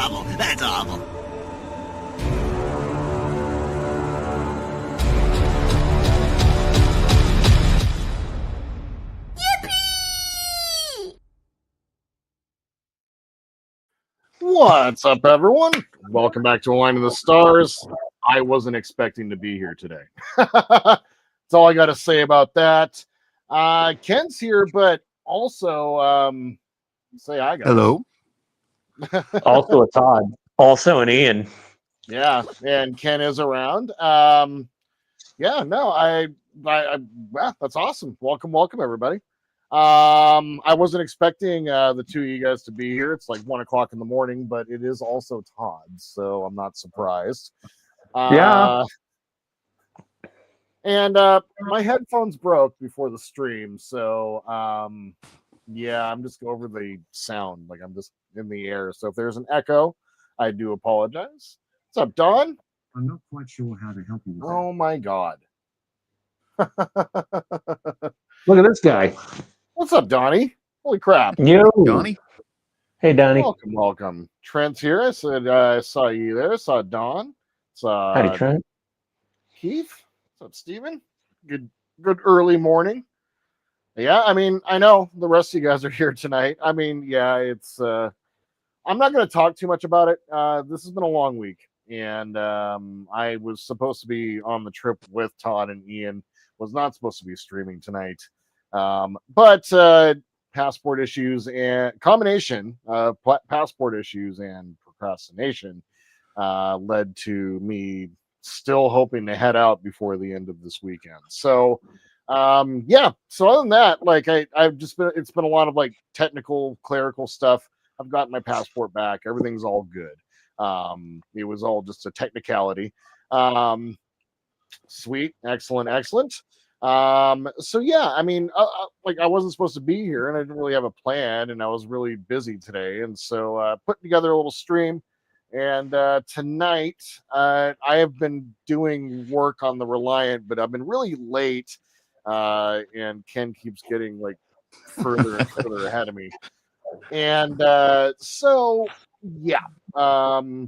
awful. That's awful. What's up, everyone? Welcome back to Align of the Stars. I wasn't expecting to be here today. That's all I got to say about that. Ken's here, but also say hi, guys. Hello. Also a Todd. Also an Ian. Yeah, and Ken is around. Yeah, that's awesome. Welcome, everybody. I wasn't expecting the two of you guys to be here. It's like 1 o'clock in the morning, but it is also Todd, so I'm not surprised. Yeah. And my headphones broke before the stream, so yeah, I'm just over the sound, like I'm just in the air. So if there's an echo, I do apologize. What's up, Don? I'm not quite sure how to help you with Oh my God. Look at this guy. What's up, Donnie? Holy crap. Yo. Donnie? Hey, Donnie. Welcome. Trent's here. I said I saw you there. I saw Don. Howdy, Trent. Keith. What's up, Steven? Good early morning. Yeah, I mean, I know the rest of you guys are here tonight. I mean, yeah, it's I'm not going to talk too much about it. This has been a long week, and I was supposed to be on the trip with Todd and Ian. Was not supposed to be streaming tonight. But passport issues and combination of passport issues and procrastination led to me still hoping to head out before the end of this weekend. So yeah, so other than that, like I've just been, it's been a lot of like technical clerical stuff. I've gotten my passport back. Everything's all good. It was all just a technicality. Sweet, excellent. So yeah, I mean, like I wasn't supposed to be here, and I didn't really have a plan, and I was really busy today, and so putting together a little stream. And tonight, I have been doing work on the Reliant, but I've been really late, and Ken keeps getting like further and further ahead of me. And so yeah,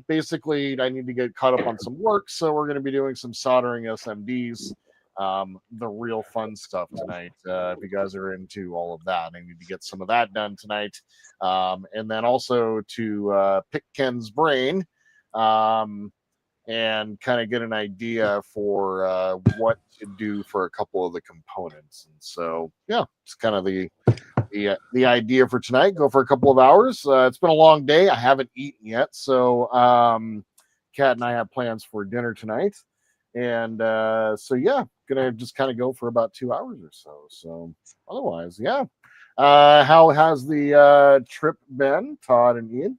basically, I need to get caught up on some work, so we're going to be doing some soldering SMDs. The real fun stuff tonight. If you guys are into all of that, I need to get some of that done tonight. And then also to pick Ken's brain and kind of get an idea for what to do for a couple of the components. And so, yeah, it's kind of the idea for tonight. Go for a couple of hours. It's been a long day. I haven't eaten yet, so Kat and I have plans for dinner tonight. And so yeah, gonna just kind of go for about 2 hours or so. So otherwise, yeah. How has the trip been, Todd and Ian?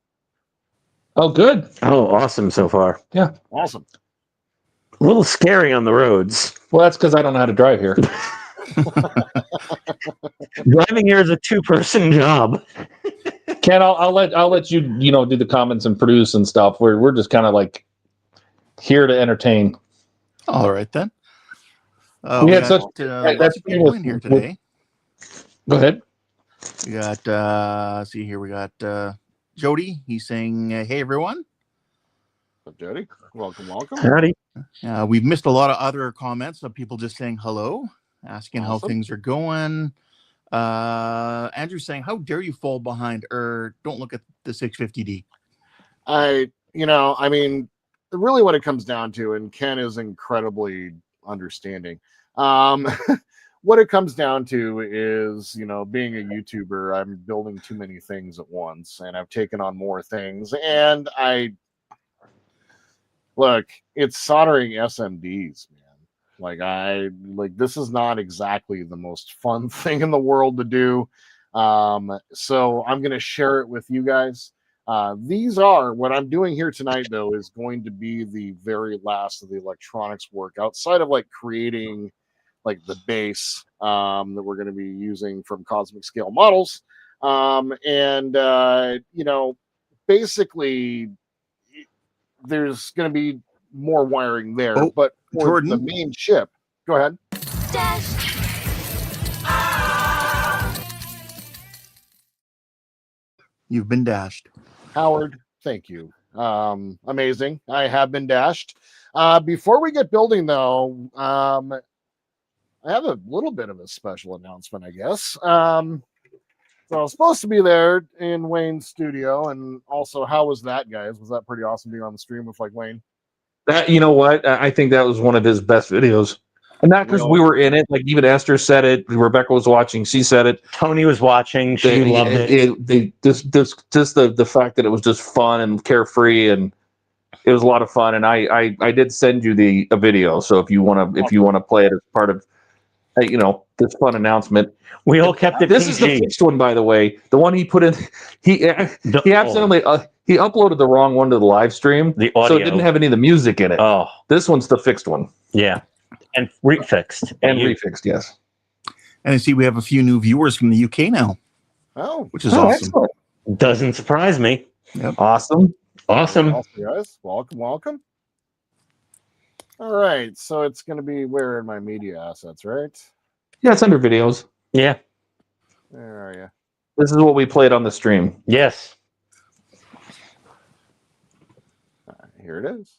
Oh, good. Oh, awesome so far. Yeah. Awesome. A little scary on the roads. Well, that's because I don't know how to drive here. Driving here is a two-person job. Ken, I'll let you do the comments and produce and stuff. We're just kind of like here to entertain. All right, then. We had such that's people in here today. Go ahead. We got see here. We got Jody. He's saying, "Hey, everyone." What's up, Jody? Welcome. Howdy. We've missed a lot of other comments of people just saying hello, asking how things are going. Andrew saying, "How dare you fall behind?" Or don't look at the 650D. I mean, really what it comes down to, and Ken is incredibly understanding. What it comes down to is, being a YouTuber, I'm building too many things at once, and I've taken on more things. And it's soldering SMDs, man. This is not exactly the most fun thing in the world to do. So I'm going to share it with you guys. These are what I'm doing here tonight, though, is going to be the very last of the electronics work outside of creating the base that we're going to be using from Cosmic Scale Models. Basically there's going to be more wiring there, but for Jordan, the main ship, go ahead. You've been dashed. Howard, thank you. Amazing. I have been dashed. Before we get building, though, I have a little bit of a special announcement, I guess. So I was supposed to be there in Wayne's studio, and also, how was that, guys? Was that pretty awesome being on the stream with like Wayne? That, you know what? I think that was one of his best videos. And not because we were in it. Like, even Esther said it. Rebecca was watching. She said it. Tony was watching. She loved it. Just the fact that it was just fun and carefree, and it was a lot of fun. And I did send you a video. So if you want to play it as part of, this fun announcement. We all kept it. This is the first one, by the way. The one he put in. He accidentally he uploaded the wrong one to the live stream. The audio. So it didn't have any of the music in it. Oh, this one's the fixed one. Yeah. And refixed. Refixed, yes. And I see we have a few new viewers from the UK now. Oh, which is awesome. Excellent. Doesn't surprise me. Yep. Awesome. Guys, welcome. All right, so it's going to be where in my media assets, right? Yeah, it's under videos. Yeah. Where are you? This is what we played on the stream. Yes. Here it is.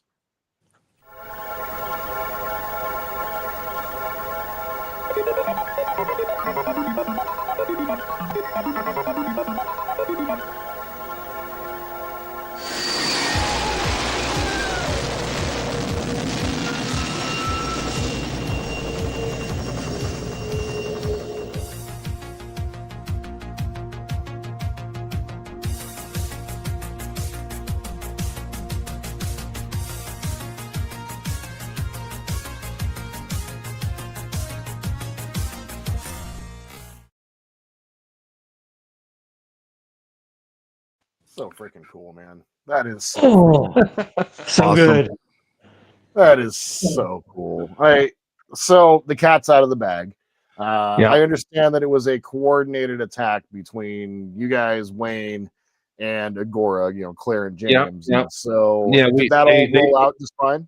So freaking cool, man. That is so awesome. Good. That is so cool. So the cat's out of the bag. I understand that it was a coordinated attack between you guys, Wayne, and Agora, Claire and James. Yep. So did that all roll out just fine?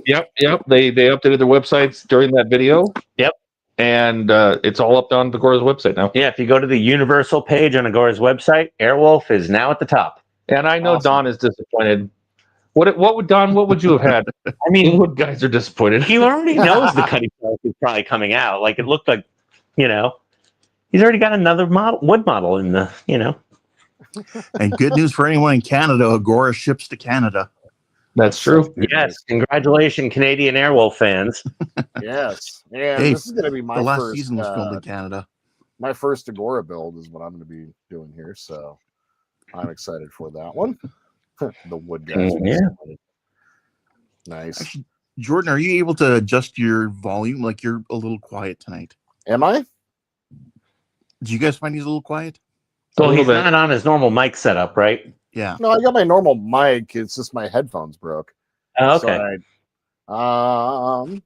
Yep. They updated their websites during that video. Yep. And it's all up on Agora's website now. Yeah, if you go to the Universal page on Agora's website, Airwolf is now at the top. And I know Don is disappointed. What would you have had? I mean, what guys are disappointed? He already knows the Cutty Park is probably coming out. Like, it looked like, he's already got another wood model in the, And good news for anyone in Canada, Agora ships to Canada. That's true. Yes, congratulations, Canadian Airwolf fans. Yes, and this is going to be my last first season was filmed in Canada. My first Agora build is what I'm going to be doing here, so I'm excited for that one. The wood guys. Yeah. Nice. Actually, Jordan, are you able to adjust your volume? Like, you're a little quiet tonight. Am I? Did you guys find he's a little quiet? Well, he's not on his normal mic setup, right? Yeah. No, I got my normal mic. It's just my headphones broke. Oh, okay. So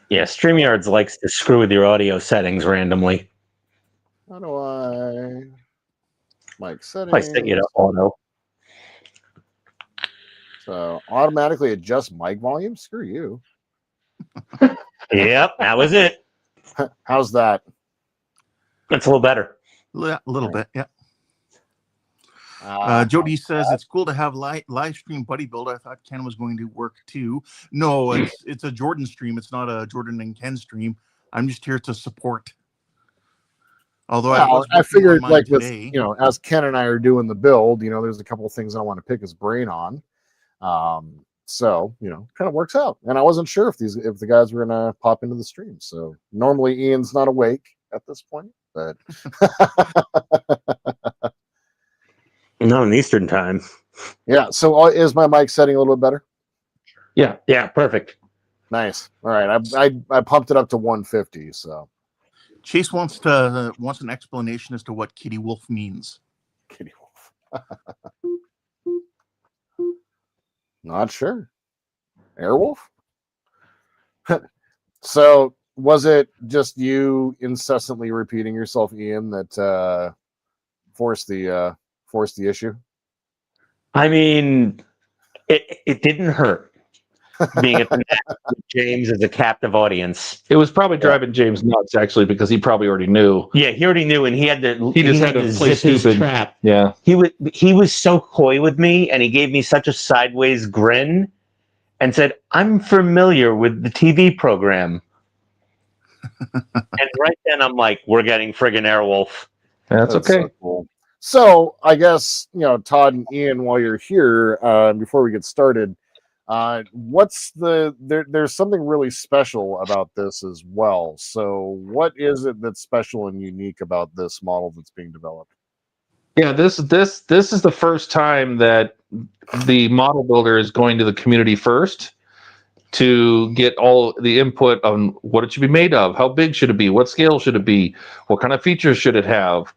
yeah, StreamYards likes to screw with your audio settings randomly. How do I mic settings? I set you to auto. So automatically adjust mic volume? Screw you. Yep, that was it. How's that? It's a little better. A little bit, yeah. Jody says it's cool to have live stream buddy build. I thought Ken was going to work too. No, it's a Jordan stream. It's not a Jordan and Ken stream. I'm just here to support. Although I figured, like, today, with as Ken and I are doing the build, there's a couple of things I want to pick his brain on. So kind of works out. And I wasn't sure if the guys were gonna pop into the stream. So normally Ian's not awake at this point, but no, in Eastern time. Yeah. So is my mic setting a little bit better? Yeah, perfect. Nice. All right. I pumped it up to 150. So Chase wants an explanation as to what Kitty Wolf means. Kitty Wolf. Not sure. Airwolf? So was it just you incessantly repeating yourself, Ian, that forced the issue? I mean, it didn't hurt. being at the net with James as a captive audience. It was probably driving James nuts, actually, because he probably already knew. Yeah, he already knew, and he had to. He just had to play zip his stupid. trap. Yeah. He was so coy with me, and he gave me such a sideways grin, and said, "I'm familiar with the TV program." And right then, I'm like, "We're getting friggin' Airwolf." That's okay. So cool. So I guess, Todd and Ian, while you're here, before we get started, what's there's something really special about this as well. So what is it that's special and unique about this model that's being developed? Yeah, this is the first time that the model builder is going to the community first to get all the input on what it should be made of, how big should it be, what scale should it be, what kind of features should it have,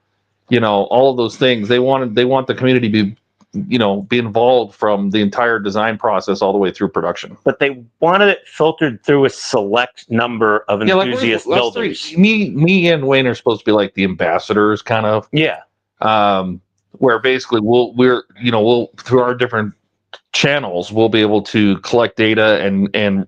all of those things. They want the community to be, be involved from the entire design process all the way through production. But they wanted it filtered through a select number of enthusiast builders. Me and Wayne are supposed to be like the ambassadors, kind of. Yeah. Where basically we'll through our different channels we'll be able to collect data and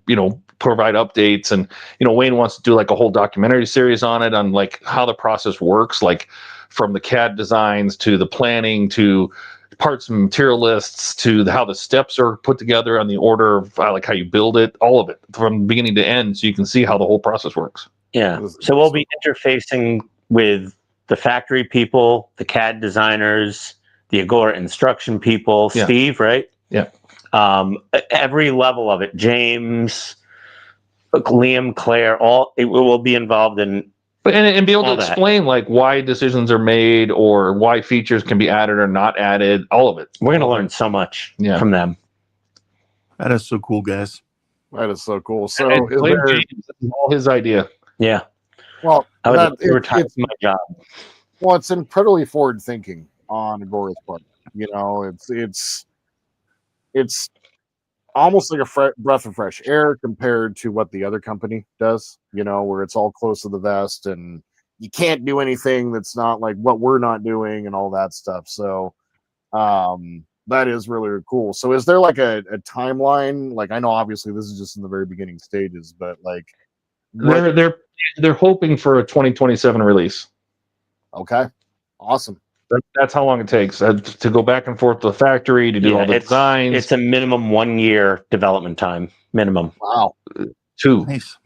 provide updates, and Wayne wants to do like a whole documentary series on it, on like how the process works, like from the CAD designs to the planning to parts and material lists to how the steps are put together on the order of like how you build it, all of it from beginning to end, so you can see how the whole process works. Yeah. So we'll be interfacing with the factory people, the CAD designers, the Agora instruction people, Yeah. Steve, right? Yeah. Every level of it, James, Liam, Claire, it will be involved in. And be able to all that. explain like why decisions are made or why features can be added or not added, all of it. We're going to learn so much from them. That is so cool, guys. That is so cool. So And blame James, this is all his idea. Yeah. well, I would that- retire from my job. well, it's incredibly forward thinking on Agora's part. It's almost like a breath of fresh air compared to what the other company does, where it's all close to the vest and you can't do anything that's not like what we're not doing and all that stuff. So that is really, really cool. So is there like a timeline? Like, I know obviously this is just in the very beginning stages, but like They're hoping for a 2027 release. okay, awesome. That's how long it takes to go back and forth to the factory to do all the designs. It's a minimum 1 year development time. Minimum. Wow. 2. Nice.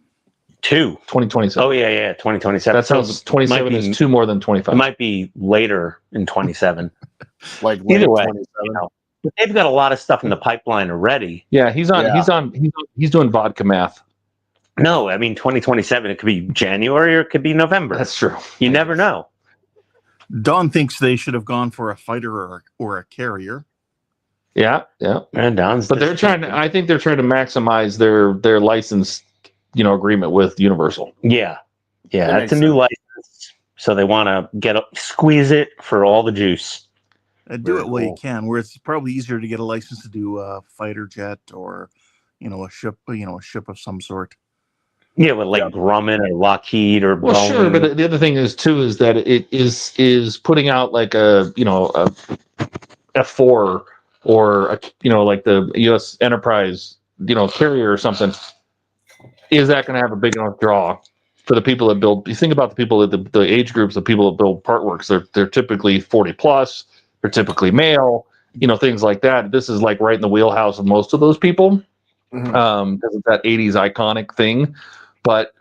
2027. Oh, yeah. 2027. That sounds 27 is 2 more than 25. It might be later in 27. Like Either way, 27. But they've got a lot of stuff in the pipeline already. Yeah, he's doing vodka math. No, I mean 2027. It could be January or it could be November. That's true. You never know. Don thinks they should have gone for a fighter or a carrier. Yeah. And Don's But I think they're trying to maximize their license, agreement with Universal. Yeah. That That's a makes new license, so they want to squeeze it for all the juice. Do Very it while cool. you can. Where it's probably easier to get a license to do a fighter jet or, a ship, a ship of some sort. Yeah, with like Grumman or Lockheed or Well, Boeing. sure, but the other thing is that it is putting out like a F4 or like the U.S. Enterprise carrier or something. Is that going to have a big enough draw for the people that build? You think about the people at the age groups of people that build part works. They're typically 40 plus. They're typically male. Things like that. This is like right in the wheelhouse of most of those people because it's that 80s iconic thing. But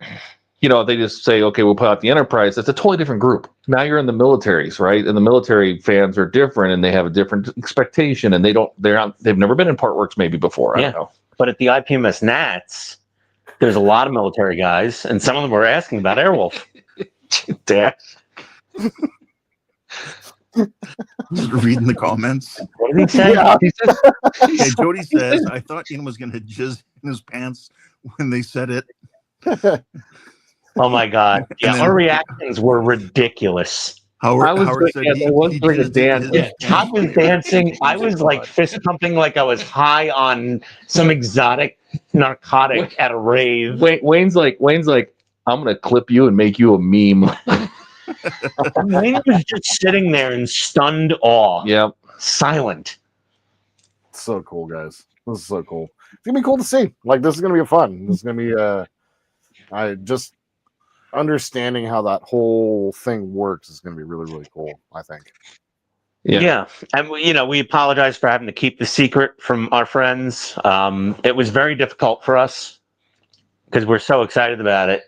they just say, okay, we'll put out the Enterprise. That's a totally different group. Now you're in the militaries, right? And the military fans are different, and they have a different expectation, and they've never been in part works maybe before. I don't know. But at the IPMS Nats, there's a lot of military guys, and some of them were asking about Airwolf. Dash. Just reading the comments. What did he say? Okay, Jody says, I thought Ian was going to jizz in his pants when they said it. Oh my God! Yeah, then- our reactions were ridiculous. Howard was said I was doing a jizzed dance. in his I was dancing. I was like fist pumping like I was high on some exotic narcotic at a rave. Wayne's like, I'm gonna clip you and make you a meme. Wayne was just sitting there in stunned awe. Yep. Silent. So cool, guys. This is so cool. it's gonna be cool to see. Like, this is gonna be fun. This is gonna be I just understanding how that whole thing works is gonna be really, really cool, I think. Yeah. And we apologize for having to keep the secret from our friends. It was very difficult for us because we're so excited about it.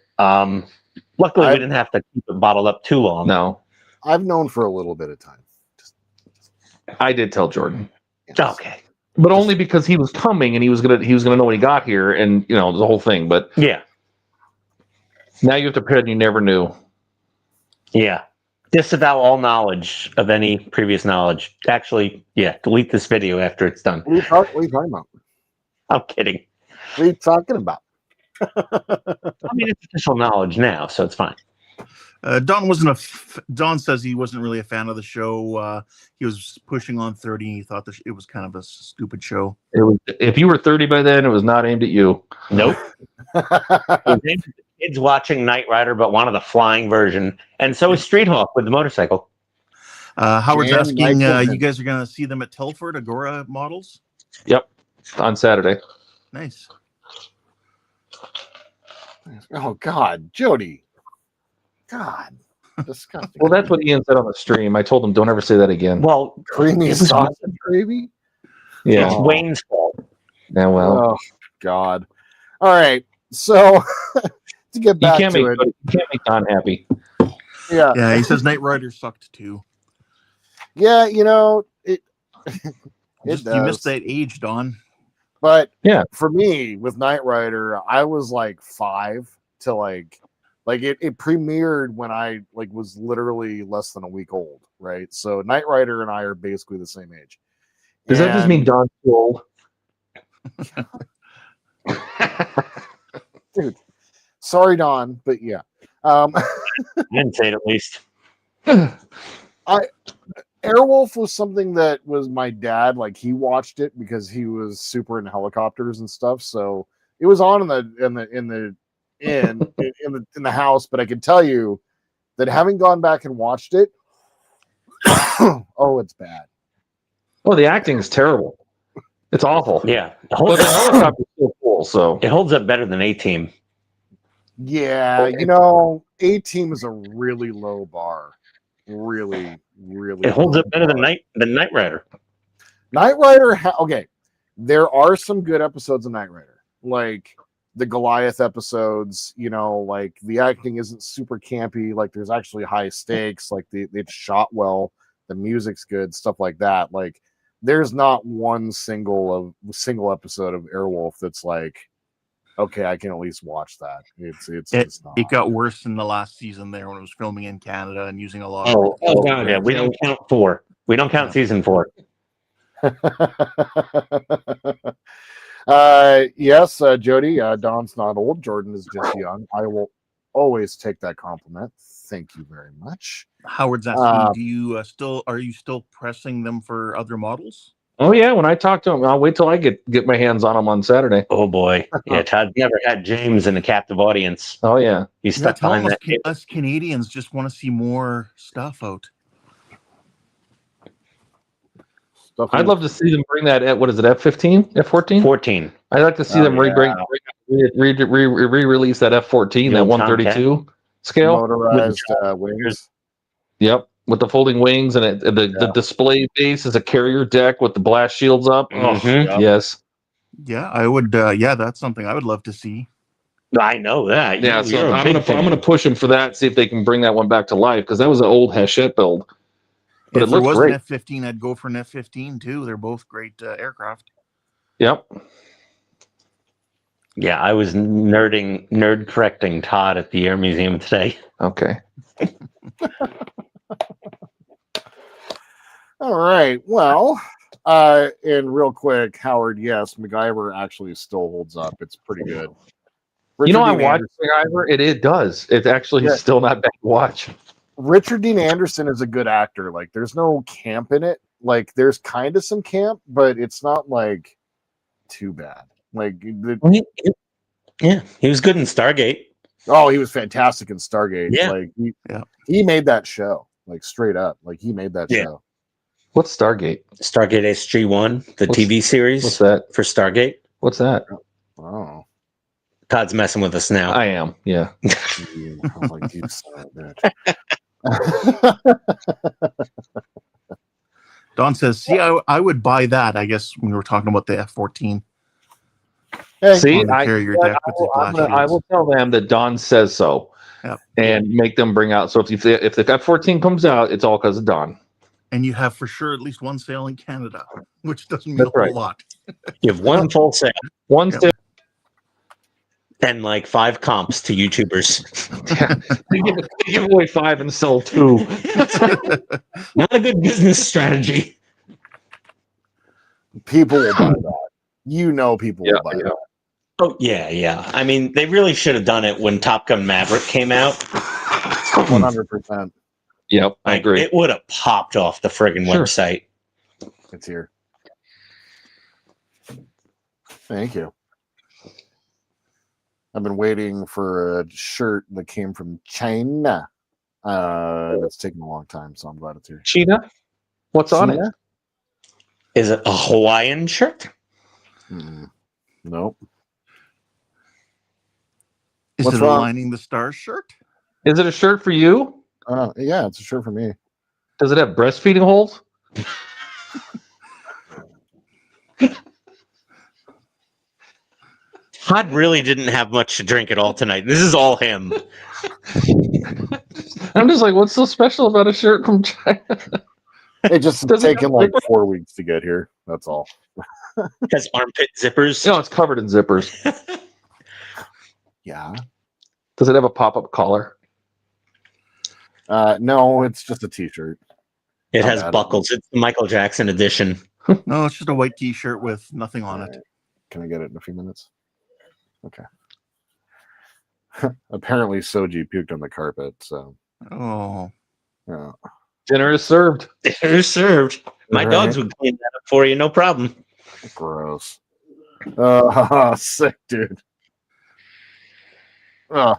Luckily, we didn't have to keep it bottled up too long. No, I've known for a little bit of time. I did tell Jordan, Yes. Okay. but only because he was coming and he was gonna know when he got here, and the whole thing. But Yeah. now you have to pretend you never knew. Yeah. Disavow all knowledge of any previous knowledge. Actually, delete this video after it's done. What are you talking about? I'm kidding. What are you talking about? I mean, it's official knowledge now, so it's fine. Don says he wasn't really a fan of the show. He was pushing on 30, and he thought it was kind of a stupid show. It was, if you were 30 by then, it was not aimed at you. Nope. It was aimed at the kids watching Knight Rider, but wanted the flying version. And so is Street Hawk with the motorcycle. Howard's And asking, Michael you guys are going to see them at Telford, Agora models? Yep, on Saturday. Nice. Oh God, Jody. God, disgusting. Well, that's what Ian said on the stream. I told him, don't ever say that again. Well, creamy sausage gravy. Yeah. it's Wayne's fault. Yeah. Well, Oh God. All right. So to get you back can't to make it, you can't make Don happy. yeah, Yeah, he says Knight Rider sucked too. yeah, it. You missed that age, Don. But Yeah. for me with Knight Rider, I was like 5 to like it premiered when I was literally less than a week old, right? So Knight Rider and I are basically the same age. Does that just mean Don's too old? Dude, sorry, Don, but yeah. I didn't say it at least. Airwolf was something that was my dad, he watched it because he was super into helicopters and stuff. So it was on in the house, but I can tell you that having gone back and watched it, oh, it's bad. Oh, the acting is terrible. It's awful. Yeah. But the helicopter's still cool, so It holds up better than A-Team. Yeah, A-Team is a really low bar. Really, really. It holds low up better than bar. Knight Rider. Knight Rider. Okay, there are some good episodes of Knight Rider, like the Goliath episodes. The acting isn't super campy. There's actually high stakes. It's shot well. The music's good. Stuff like that. There's not one single episode of Airwolf that's okay, I can at least watch that. It's just not. It got worse in the last season there when it was filming in Canada and using a lot Oh of God, yeah. We don't count 4. We don't count season 4. Yes, Jody. Don's not old. Jordan is just young. I will always take that compliment. Thank you very much. Howard's asking, are you still pressing them for other models? oh yeah, when I talk to him, I'll wait till I get my hands on him on Saturday. Oh boy. Yeah, Todd never had James in a captive audience. Oh yeah. He's stuck Tell behind him that. us Canadians just want to see more stuff out. Stuff I'd love to see them bring that at what is it, F-15? F-14? 14. I'd like to see them re-release that F-14, that 132 scale. motorized wings. Yep, with the folding wings and the display base is a carrier deck with the blast shields up. Mhm. Oh, yes. Yeah, I would. That's something I would love to see. I know that. Yeah, You're so a I'm big fan. gonna push them for that. See if they can bring that one back to life because that was an old Hachette build. But If it there looks was great. an F-15, I'd go for an F-15 too. They're both great aircraft. Yep. Yeah, I was nerd correcting Todd at the Air Museum today. Okay. All right. Well, and real quick, Howard, yes, MacGyver actually still holds up. It's pretty good. You know, I Dean watched MacGyver. It does. It's actually Yeah. still not bad to watch. Richard Dean Anderson is a good actor. There's no camp in it. There's kind of some camp, but it's not too bad. Yeah, he was good in Stargate. Oh, he was fantastic in Stargate. Yeah. He made that show. Straight up. He made that Yeah. show. What's Stargate? Stargate SG-1, the TV series What's that? for Stargate. What's that? Oh, Todd's messing with us now. I am. Yeah. you, I was like, you son of a bitch. Don says, "See, I would buy that." I guess when we were talking about the F-14 Hey, See, on the carrier deck with the glass I will shields. tell them that Don says so, Yep. and make them bring out. So if the F-14 comes out, it's all because of Don. And you have for sure at least one sale in Canada, which doesn't mean That's a whole right. lot. You have one full sale One Yep. sale. and like 5 comps to YouTubers. They give away 5 and sell 2. Not a good business strategy. people will buy that. You know, people will buy that. Oh yeah. I mean, they really should have done it when Top Gun Maverick came out. 100%. Yep, I Like, agree. it would have popped off the friggin' Sure. website. It's here. Thank you. I've been waiting for a shirt that came from China. It's taken a long time, so I'm glad it's here. Cheetah? What's on it? China? Is it a Hawaiian shirt? Nope. Is What's it wrong? a Lining the Stars shirt? Is it a shirt for you? Yeah, it's a shirt for me. Does it have breastfeeding holes? Todd really didn't have much to drink at all tonight. This is all him. I'm just like, what's so special about a shirt from China? It just Does it taken have like zipper? 4 weeks to get here. That's all. It has armpit zippers. No, it's covered in zippers. Yeah. Does it have a pop-up collar? No, it's just a t-shirt. It Not has bad. buckles. It's the Michael Jackson edition. No, it's just a white T-shirt with nothing on it. Can I get it in a few minutes? Okay. Apparently Soji puked on the carpet, so Oh, yeah. Dinner is served. They're served. My Right. dogs would clean that up for you, no problem. Gross. Sick dude. Oh.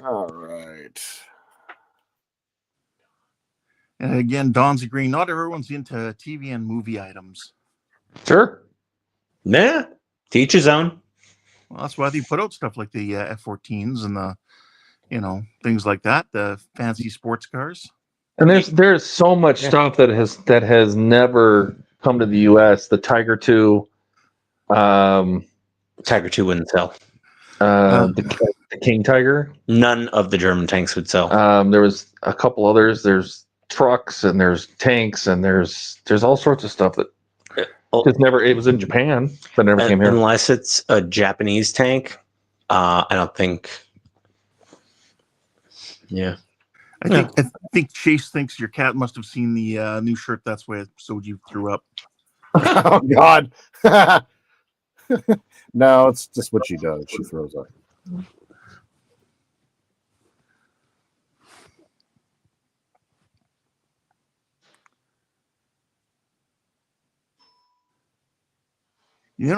All right. and again, Don's agreeing. Not everyone's into TV and movie items. Sure. Yeah, to each his own. Well, that's why they put out stuff like the F-14s and the, things like that. The fancy sports cars. And there's so much stuff that has never come to the U.S. The Tiger II, Tiger 2 wouldn't sell. the King Tiger. None of the German tanks would sell. There was a couple others. There's trucks and there's tanks and there's all sorts of stuff that just never. It was in Japan, but never came here. Unless it's a Japanese tank, I don't think. Yeah. I think Chase thinks your cat must have seen the new shirt. That's why Soji threw up. Oh God. No, it's just what she does. She throws up.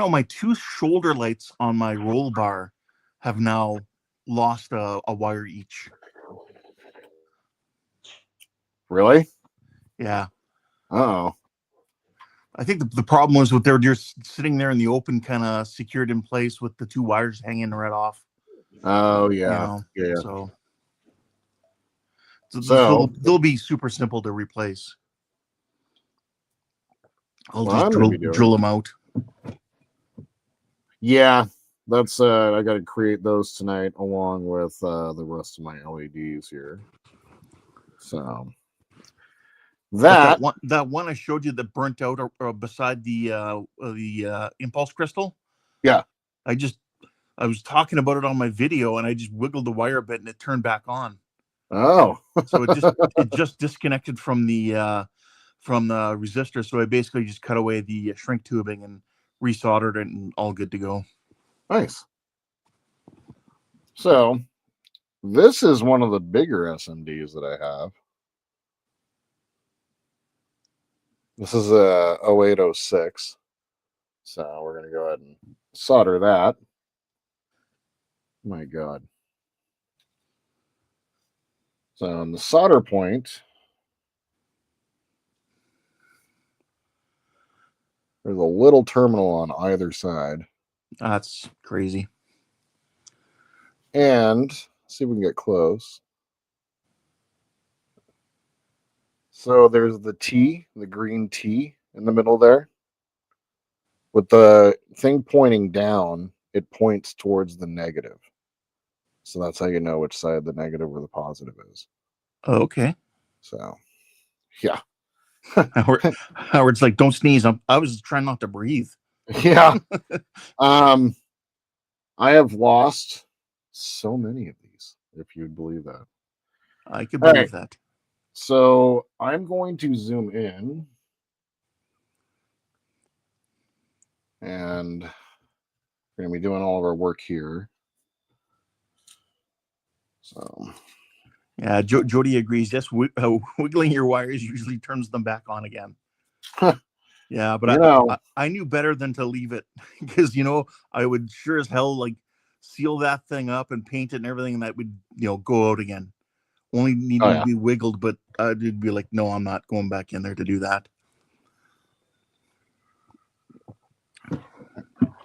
My 2 shoulder lights on my roll bar have now lost a wire each. Really? Yeah. Oh. I think the problem was they're just sitting there in the open, kind of secured in place with the 2 wires hanging right off. Oh yeah. Yeah. So they'll be super simple to replace. I'll just drill them out. Yeah, that's I got to create those tonight along with the rest of my LEDs here. So that one I showed you that burnt out beside the impulse crystal. Yeah, I was talking about it on my video and I just wiggled the wire a bit and it turned back on. Oh, so it just disconnected from the resistor. So I basically just cut away the shrink tubing and resoldered it and all good to go. Nice. So this is one of the bigger SMDs that I have. This is a 0806. So we're going to go ahead and solder that. My God. So on the solder point, There's a little terminal on either side. That's crazy. And see if we can get close. So there's the T, the green T in the middle there. With the thing pointing down, it points towards the negative. So that's how you know which side the negative or the positive is. Okay. So, yeah. Howard's like, don't sneeze. I was trying not to breathe. Yeah. I have lost so many of these, if you'd believe that. I could All believe right. that. So I'm going to zoom in. And we're going to be doing all of our work here. So, Yeah, Jody agrees. Yes, wiggling your wires usually turns them back on again. Yeah, but I knew better than to leave it because, I would sure as hell like seal that thing up and paint it and everything, and that would, go out again. Only needing to be wiggled, but I'd be like, no, I'm not going back in there to do that.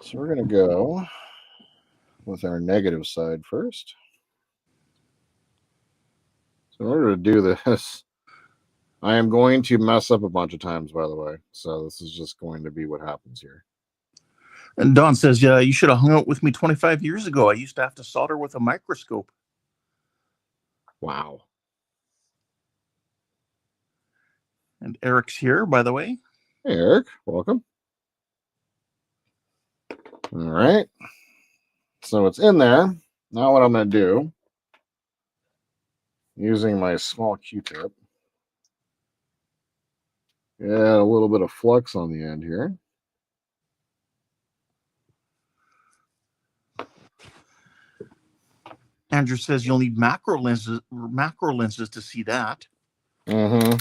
So we're going to go with our negative side first. So in order to do this, I am going to mess up a bunch of times, by the way. So this is just going to be what happens here. And Don says, yeah, you should have hung out with me 25 years ago. I used to have to solder with a microscope. Wow. And Eric's here, by the way. Hey, Eric, welcome. All right. So it's in there. Now what I'm going to do, using my small Q-tip, add a little bit of flux on the end here. Andrew says you'll need macro lenses to see that. Mm-hmm.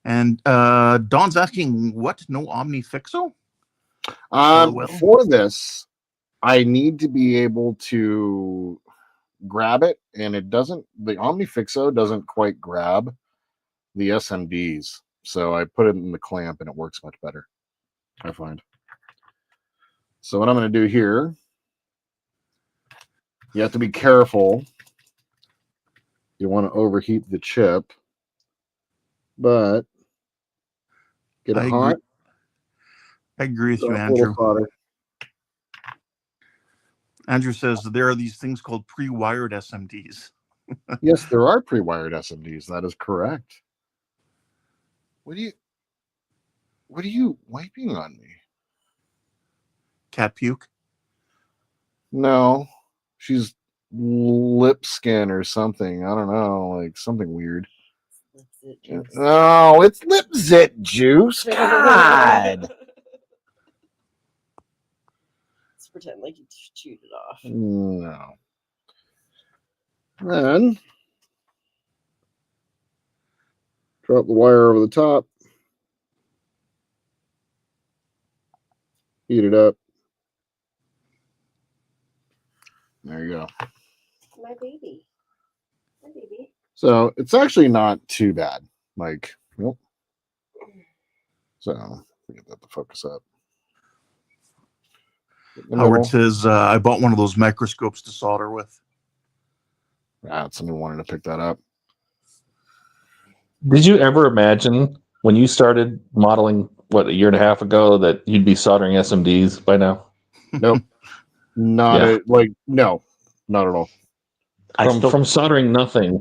And Don's asking, what? No OmniFixo? For this, I need to be able to grab it, and it doesn't. The OmniFixo doesn't quite grab the SMDs, so I put it in the clamp, and it works much better, I find. So what I'm going to do here, you have to be careful. You want to overheat the chip, but get it hot. I agree with you, Andrew. Andrew says there are these things called pre-wired SMDs. Yes, there are pre-wired SMDs. That is correct. What are you wiping on me? Cat puke? No, she's lip skin or something. I don't know, like something weird. Oh, it's lip zit juice. God. Let's pretend like you chewed it off. No. Then drop the wire over the top. Heat it up. There you go. My baby. My baby. So it's actually not too bad. Like, nope. So get that to focus up. Howard says, I bought one of those microscopes to solder with. Somebody wanted to pick that up. Did you ever imagine when you started modeling, a year and a half ago, that you'd be soldering SMDs by now? Nope. No, not at all. From soldering nothing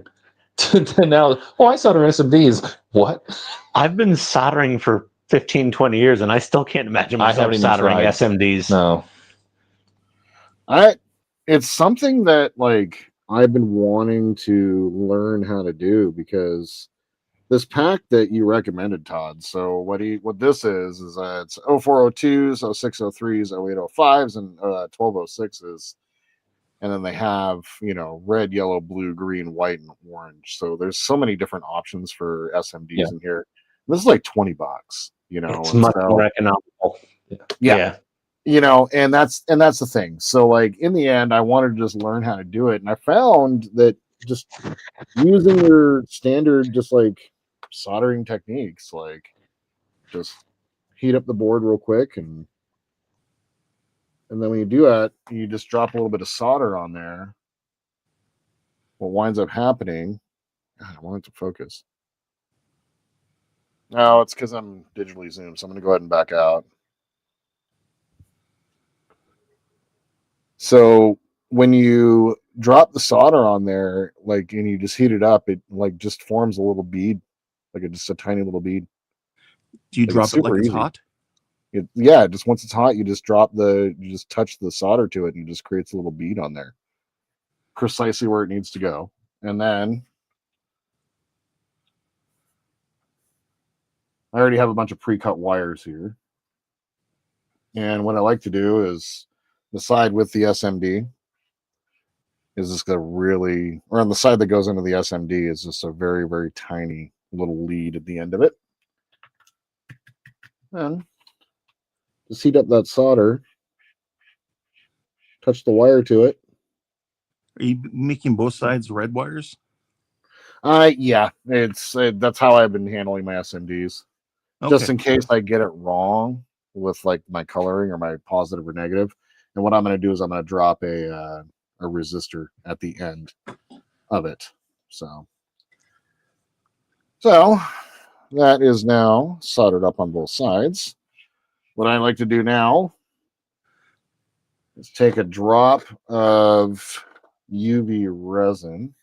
to now, I solder SMDs. What? I've been soldering for 15, 20 years, and I still can't imagine myself soldering SMDs. No. It's something that I've been wanting to learn how to do, because this pack that you recommended, Todd. So what this is it's 0402s, 0603s, 0805s, and 1206s. And then they have, red, yellow, blue, green, white, and orange. So there's so many different options for SMDs in here. This is like $20, It's much more economical. Yeah. And that's the thing. So in the end, I wanted to just learn how to do it. And I found that just using your standard, just soldering techniques, just heat up the board real quick, and then when you do that, you just drop a little bit of solder on there. What winds up happening, God, I want it to focus. No, it's because I'm digitally zoomed, so I'm going to go ahead and back out. So when you drop the solder on there, like, and you just heat it up, it like just forms a little bead, like just a tiny little bead. Do you Like, drop it's it like super it's easy. hot? Yeah, just once it's hot, you just touch the solder to it, and it just creates a little bead on there, precisely where it needs to go. And then I already have a bunch of pre-cut wires here. And what I like to do is the side with the SMD is just a really, or on the side that goes into the SMD is just a very, very tiny little lead at the end of it. And just heat up that solder, touch the wire to it. Are you making both sides red wires? Yeah, that's how I've been handling my SMDs. Okay. Just in case I get it wrong with like my coloring or my positive or negative. And what I'm going to do is I'm going to drop a resistor at the end of it. So that is now soldered up on both sides. What I like to do now is take a drop of UV resin,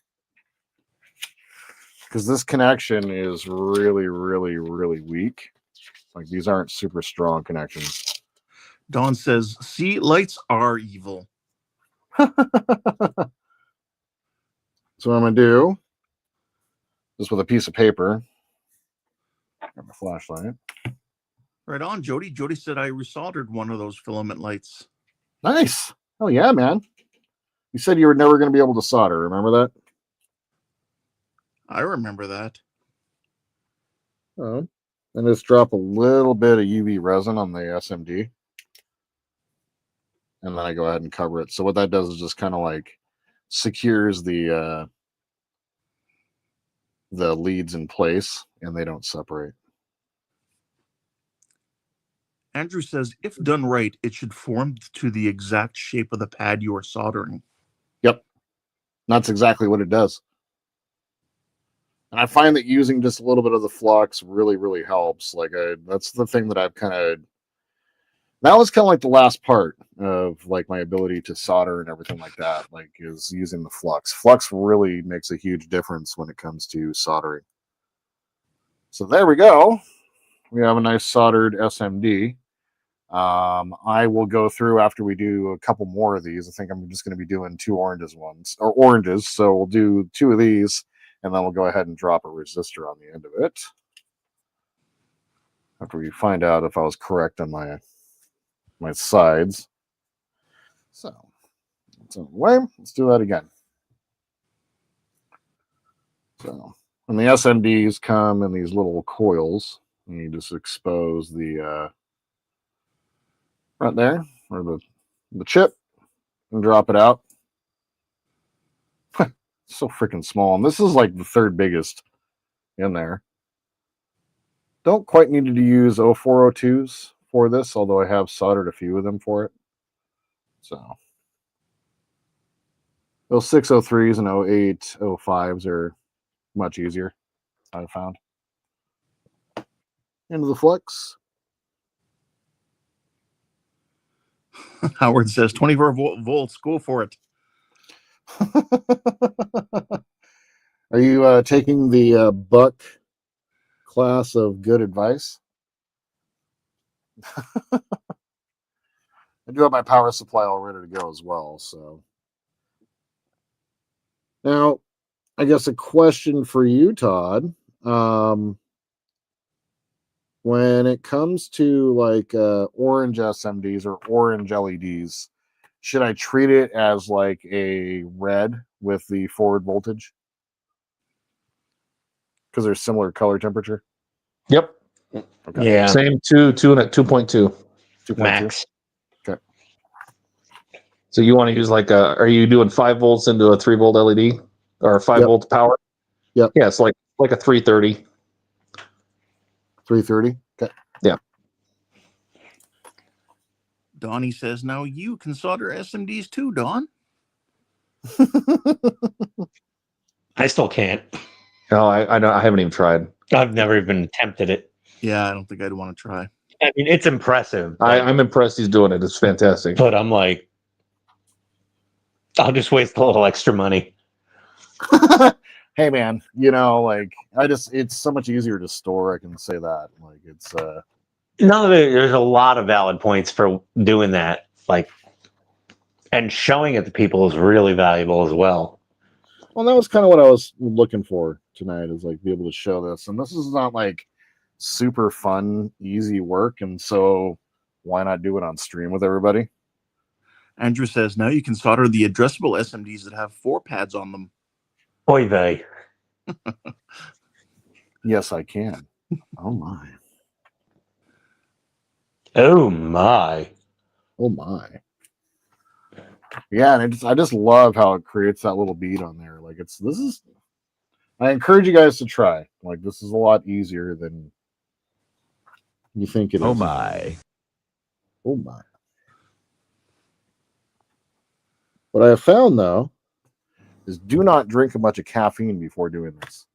because this connection is really, really, really weak. Like, these aren't super strong connections. Don says, see, lights are evil. So what I'm going to do, just with a piece of paper, grab my flashlight. Right on, Jody. Jody said I resoldered one of those filament lights. Nice. Oh, yeah, man. You said you were never going to be able to solder. Remember that? I remember that. Oh. And just drop a little bit of UV resin on the SMD. And then I go ahead and cover it. So what that does is just kind of like secures the leads in place, and they don't separate. Andrew says, if done right, it should form to the exact shape of the pad you are soldering. Yep. That's exactly what it does. And I find that using just a little bit of the flux really, really helps. Like, that's the thing that I've that was kind of like the last part of like my ability to solder and everything like that, like, is using the flux. Flux really makes a huge difference when it comes to soldering. So there we go. We have a nice soldered SMD. I will go through after we do a couple more of these. I think I'm just going to be doing two oranges. So we'll do two of these, and then we'll go ahead and drop a resistor on the end of it. After we find out if I was correct on my sides. So anyway, let's do that again. So when the SMDs come in these little coils, and you just expose the right there, or the chip, and drop it out. So freaking small. And this is like the third biggest in there. Don't quite need to use 0402s for this, although I have soldered a few of them for it. So those 603s and 0805s are much easier, I've found. Into the flux. Howard says 24 volts, go for it. Are you taking the Buck class of good advice? I do have my power supply all ready to go as well. So now, I guess a question for you, Todd. When it comes to like orange SMDs or orange LEDs, should I treat it as like a red with the forward voltage? Because they're similar color temperature. Yep. Okay. Yeah. Same 2 and at 2.2 Max. Okay. So you want to use like are you doing 5 volts into a 3 volt LED or 5 volt power? Yep. Yeah, it's like a 330. 330. Okay. Yeah. Donnie says, now you can solder SMDs too, Don. I still can't. No, I don't. I haven't even tried. I've never even attempted it. Yeah, I don't think I'd want to try. I mean, it's impressive. I'm impressed he's doing it. It's fantastic. But I'm like, I'll just waste a little extra money. Hey man, you know, like it's so much easier to store. I can say that. Like it's No, there's a lot of valid points for doing that. Like, and showing it to people is really valuable as well. well, that was kind of what I was looking for tonight, is like be able to show this. And this is not like super fun, easy work, and so why not do it on stream with everybody? Andrew says, now you can solder the addressable SMDs that have 4 pads on them. Oy vey. Yes, I can. Oh my. Oh my. Oh my. Yeah, and I just love how it creates that little bead on there. Like I encourage you guys to try. Like this is a lot easier than you think it is. Oh my. Oh my. What I have found though is do not drink a bunch of caffeine before doing this.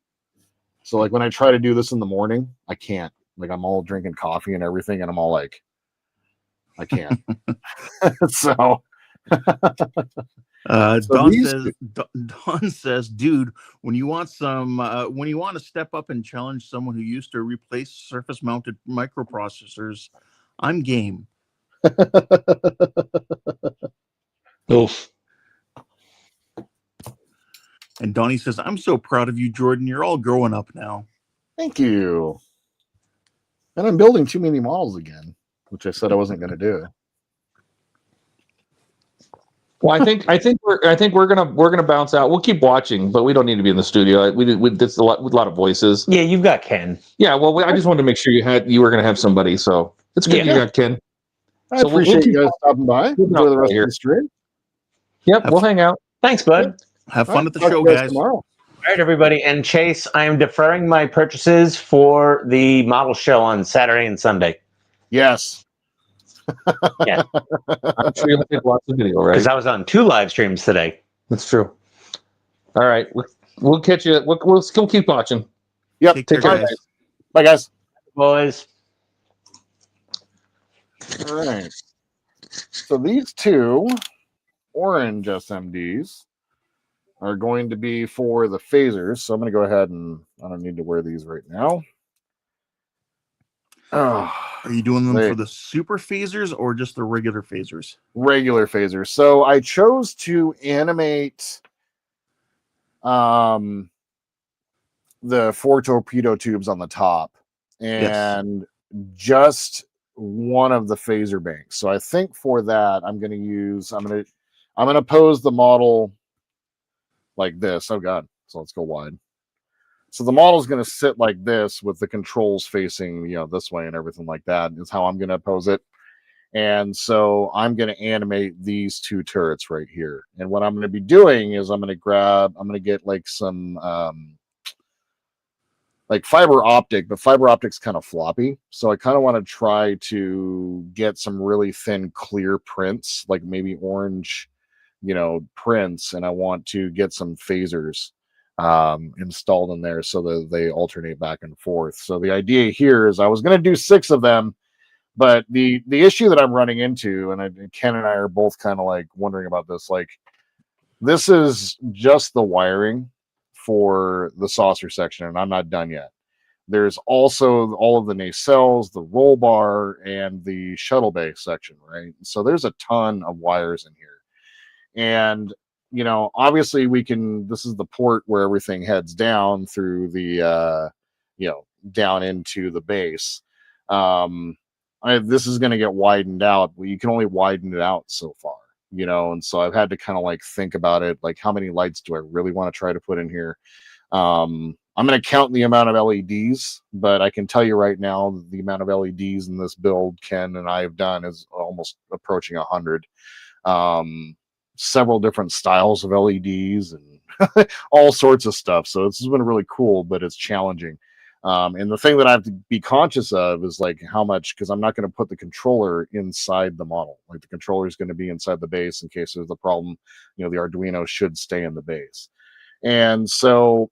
So like when I try to do this in the morning, I can't. Like I'm all drinking coffee and everything, and I'm all like, I can't. So Don says, dude, when you want to step up and challenge someone who used to replace surface mounted microprocessors, I'm game. Oof. And Donnie says, I'm so proud of you, Jordan. You're all growing up now. Thank you. And I'm building too many models again, which I said I wasn't going to do. Well, I think we're gonna bounce out. We'll keep watching, but we don't need to be in the studio. We that's a lot of voices. Yeah, you've got Ken. Yeah, well, I just wanted to make sure you were gonna have somebody. So it's good you got Ken. I appreciate you guys stopping by. Enjoy the rest of the stream. Yep, we'll hang out. Thanks, bud. Have fun at the show, guys. Tomorrow. All right, everybody. And Chase, I am deferring my purchases for the model show on Saturday and Sunday. Yes. Yeah. I'm sure you'll take lots of video, right? Because I was on 2 live streams today. That's true. All right, we'll catch you. We'll still keep watching. Yep. Take care, guys. Bye, guys. Boys. All right. So these 2 orange SMDs are going to be for the phasers. So I'm going to go ahead and I don't need to wear these right now. Are you doing them for the super phasers or just the regular phasers? Regular phasers. So I chose to animate the 4 torpedo tubes on the top and just one of the phaser banks. So I think for that I'm going to pose the model like this. Oh god. So let's go wide. So the model is going to sit like this with the controls facing, this way and everything like that is how I'm going to pose it. And so I'm going to animate these 2 turrets right here. And what I'm going to be doing is I'm going to get like some like fiber optic, but fiber optic's kind of floppy. So I kind of want to try to get some really thin, clear prints, like maybe orange, prints. And I want to get some phasers installed in there so that they alternate back and forth. So the idea here is I was going to do 6 of them, but the issue that I'm running into, and Ken and I are both kind of like wondering about this, like this is just the wiring for the saucer section, and I'm not done yet. There's also all of the nacelles, the roll bar, and the shuttle bay section, right? So there's a ton of wires in here. And obviously this is the port where everything heads down through the, down into the base. This is going to get widened out, but you can only widen it out so far, and so I've had to kind of like think about it, like how many lights do I really want to try to put in here? I'm going to count the amount of LEDs, but I can tell you right now, the amount of LEDs in this build Ken and I have done is almost approaching 100. Several different styles of LEDs and all sorts of stuff. So this has been really cool, but it's challenging. And the thing that I have to be conscious of is like how much, because I'm not going to put the controller inside the model. Like the controller is going to be inside the base in case there's a problem. The Arduino should stay in the base. And so,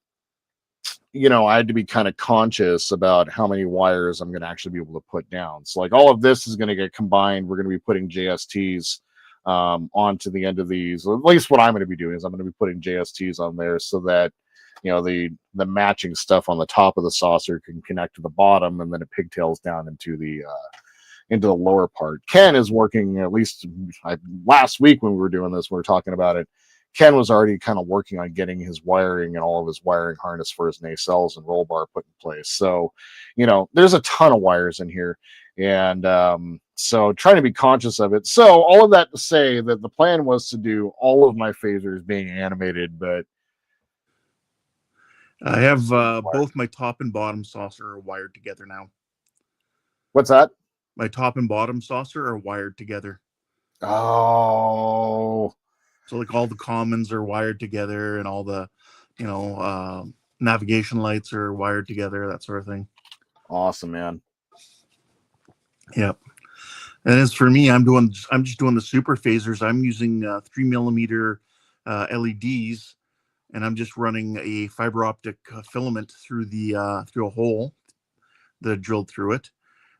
I had to be kind of conscious about how many wires I'm going to actually be able to put down. So like all of this is going to get combined. We're going to be putting JSTs onto the end of these. Or at least what I'm going to be doing is I'm going to be putting JSTs on there so that the matching stuff on the top of the saucer can connect to the bottom, and then it pigtails down into the lower part. Ken is working, at least last week when we were doing this, we were talking about it. Ken was already kind of working on getting his wiring and all of his wiring harness for his nacelles and roll bar put in place. So, there's a ton of wires in here. And so trying to be conscious of it. So all of that to say that the plan was to do all of my phasers being animated, but I have both my top and bottom saucer are wired together now. What's that? My top and bottom saucer are wired together. Oh. So like all the commons are wired together, and all the, navigation lights are wired together, that sort of thing. Awesome, man. Yep. And as for me, I'm just doing the super phasers. I'm using 3mm LEDs, and I'm just running a fiber optic filament through a hole that I drilled through it,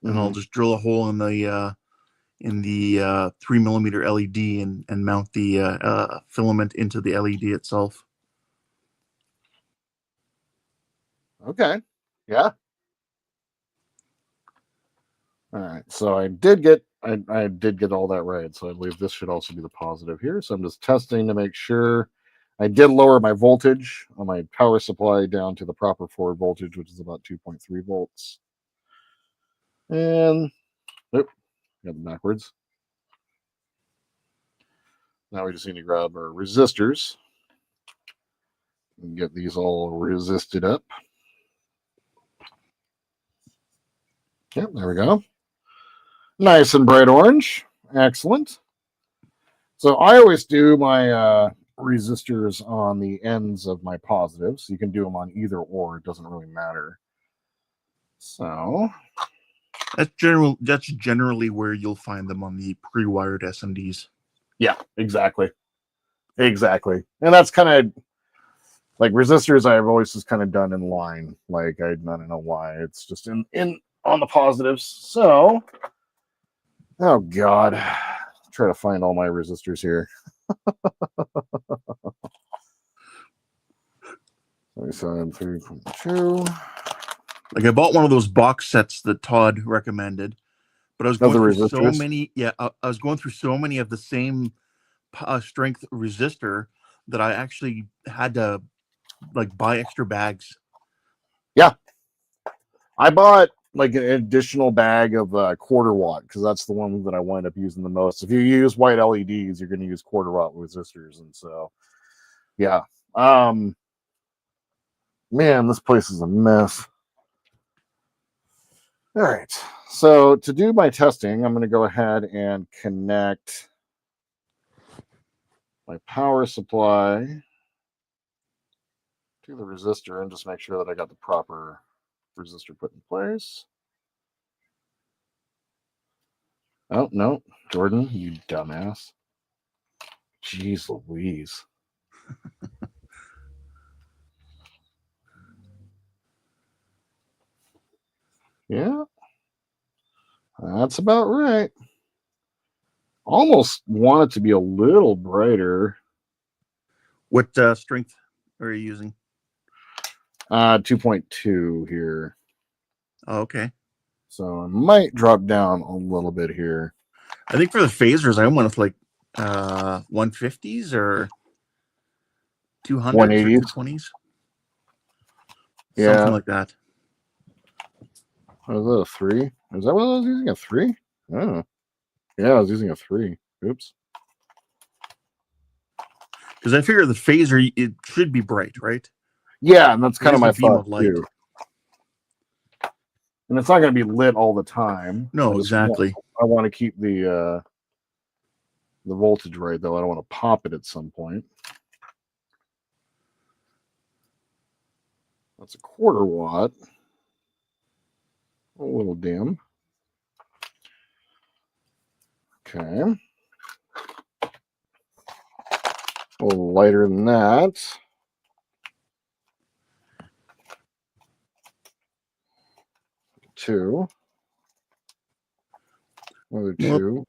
and I'll just drill a hole in the 3mm LED and mount the filament into the LED itself. Okay. Yeah. All right. So I did get all that right. So I believe this should also be the positive here. So I'm just testing to make sure. I did lower my voltage on my power supply down to the proper forward voltage, which is about 2.3 volts. And got them backwards. Now we just need to grab our resistors and get these all resisted up. Yep, there we go. Nice and bright orange. Excellent. So I always do my resistors on the ends of my positives. You can do them on either or. It doesn't really matter. So that's generally where you'll find them on the pre-wired SMDs. Yeah, exactly. And that's kind of like resistors I've always just kind of done in line. Like I don't know why. It's just in on the positives. So oh God. Try to find all my resistors here. 3.2. Like I bought one of those box sets that Todd recommended, but I was going through so many. Yeah, I was going through so many of the same strength resistor that I actually had to like buy extra bags. Yeah, I bought like an additional bag of quarter watt because that's the one that I wind up using the most. If you use white LEDs, you're going to use quarter watt resistors, and so yeah. Man, this place is a mess. All right, so to do my testing, I'm going to go ahead and connect my power supply to the resistor and just make sure that I got the proper resistor put in place. Oh, no, Jordan, you dumbass. Jeez Louise. Yeah, that's about right. Almost want it to be a little brighter. What strength are you using? 2.2 here. Oh, okay. So I might drop down a little bit here. I think for the phasers, I went with like 150s or 200s 180s. or 220s. Yeah. Something like that. Was that a 3? Is that what I was using? A 3? Oh. Yeah, I was using a 3. Oops. Because I figure the phaser, it should be bright, right? Yeah, and that's kind of my beam of thought light. too. And it's not going to be lit all the time. No, exactly. I want to keep the voltage right, though. I don't want to pop it at some point. That's a quarter watt. A little dim. Okay. A little lighter than that. Two. Another two.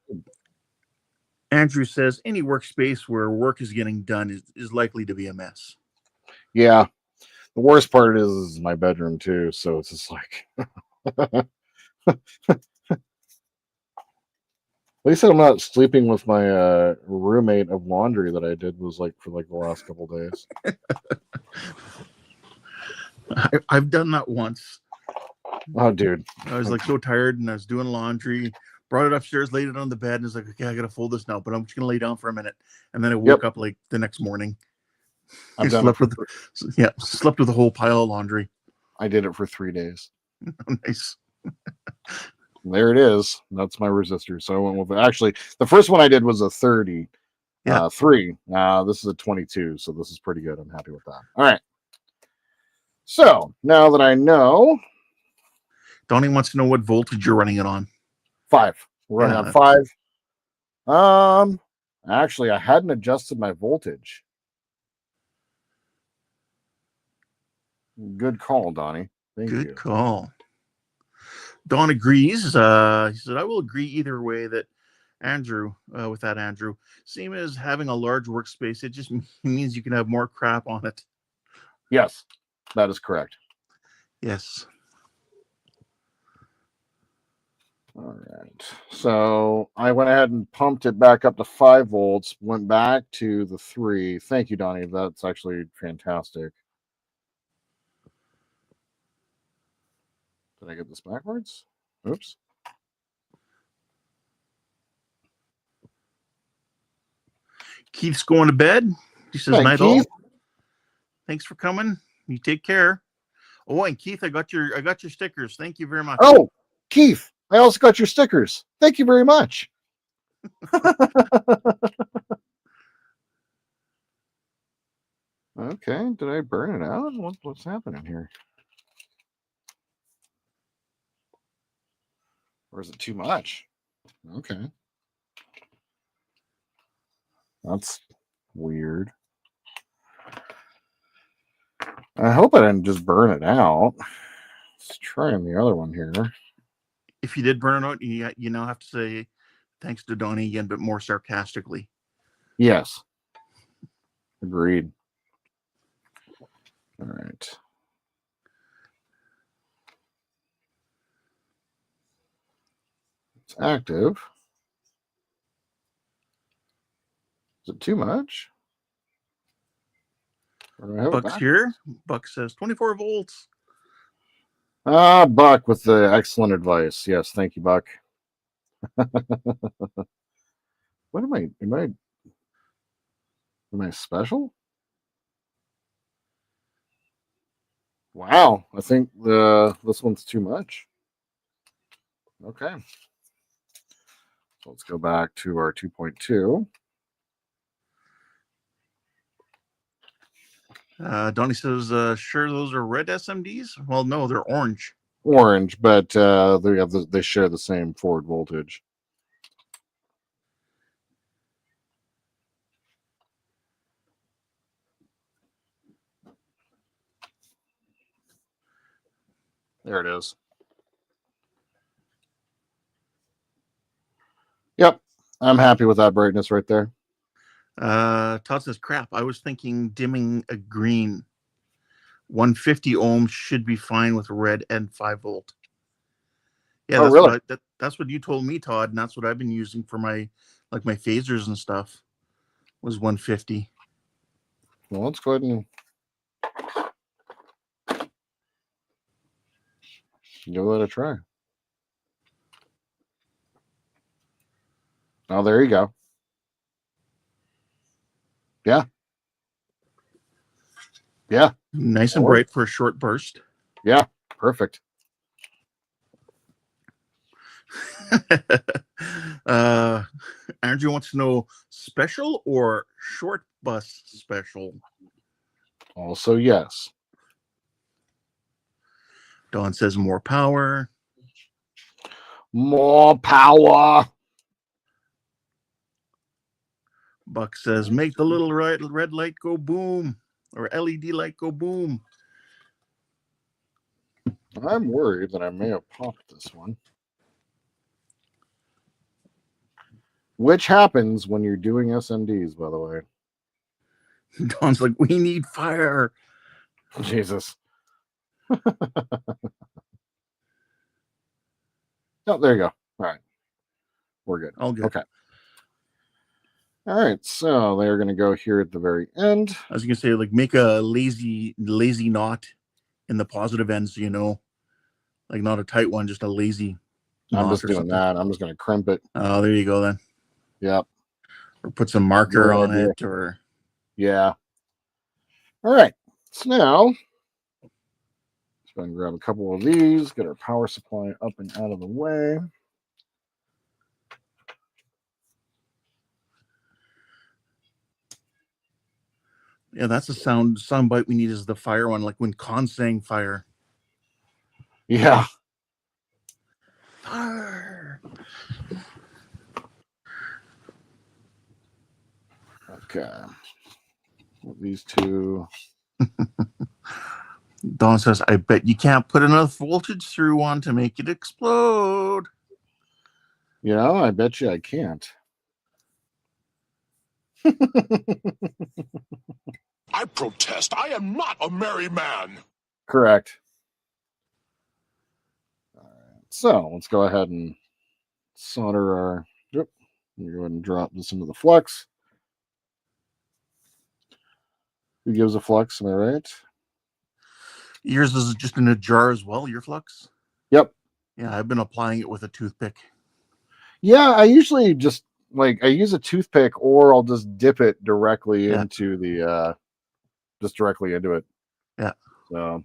Andrew says any workspace where work is getting done is likely to be a mess. Yeah. The worst part is my bedroom too, so it's just like at least I'm not sleeping with my roommate of laundry that I did was like for like the last couple days. I've done that once. Oh, dude. I was like so tired and I was doing laundry, brought it upstairs, laid it on the bed, and was like, okay, I gotta fold this now, but I'm just gonna lay down for a minute. And then I woke up like the next morning. I've done slept with a whole pile of laundry. I did it for 3 days. Nice. There it is. That's my resistor. So I went with it. Actually, the first one I did was a 30. Yeah. 3. This is a 22, so this is pretty good. I'm happy with that. All right. So now that I know, Donnie wants to know what voltage you're running it on. 5. We're running on 5. Actually, I hadn't adjusted my voltage. Good call, Donnie. Thank you. Good call. Don agrees. He said, I will agree either way that Andrew, same as having a large workspace, it just means you can have more crap on it. Yes, that is correct. Yes. All right. So I went ahead and pumped it back up to 5 volts, went back to the 3. Thank you, Donnie. That's actually fantastic. Did I get this backwards? Oops. Keith's going to bed. He says, night all. Thanks for coming. You take care. Oh, and Keith, I got your stickers. Thank you very much. Oh, Keith, I also got your stickers. Thank you very much. Okay, did I burn it out? What's happening here? Or is it too much? Okay. That's weird. I hope I didn't just burn it out. Let's try the other one here. If you did burn it out, you now have to say thanks to Donnie again, but more sarcastically. Yes. Agreed. All right. It's active. Is it too much? Buck's here. Buck says 24 volts. Buck with the excellent advice. Yes, thank you, Buck. What am I special? Wow, I think this one's too much. Okay. So let's go back to our 2.2. Donnie says, sure, those are red SMDs? Well, no, they're orange. Orange, but they share the same forward voltage. There it is. Yep, I'm happy with that brightness right there. Todd says, crap, I was thinking dimming a green. 150 ohms should be fine with red and 5 volt. Yeah, that's really? That's what you told me, Todd, and that's what I've been using for my phasers and stuff. Was 150. Well, let's go ahead and give that a try. Oh, there you go. Yeah. Yeah. Nice and bright for a short burst. Yeah, perfect. Andrew wants to know special or short bus special. Also, yes. Don says more power. More power. Buck says, make the little red light go boom, or LED light go boom. I'm worried that I may have popped this one. Which happens when you're doing SMDs, by the way. Don's like, we need fire. Jesus. Oh, there you go. All right. We're good. All good. Okay. All right. So they're going to go here at the very end. I was going to say, like, make a lazy knot in the positive end, so you know. Like, not a tight one, just a lazy knot. I'm just or doing something. that. I'm just going to crimp it. Oh, there you go then. Yep. Or put some marker Good on idea. it, or... Yeah. All right. So now, let's go and grab a couple of these, get our power supply up and out of the way. Yeah, that's the sound bite we need is the fire one, like when Khan's saying fire. Yeah. Fire. Okay. These two. Don says, I bet you can't put enough voltage through one to make it explode. You know, I bet you I can't. I protest. I am not a merry man. Correct. All right. So let's go ahead and solder our. Yep. Let me go ahead and drop this into the flux. Who gives a flux? Am I right? Yours is just in a jar as well, your flux? Yep. Yeah, I've been applying it with a toothpick. Yeah, I usually just I use a toothpick, or I'll just dip it directly into the just directly into it. Yeah. So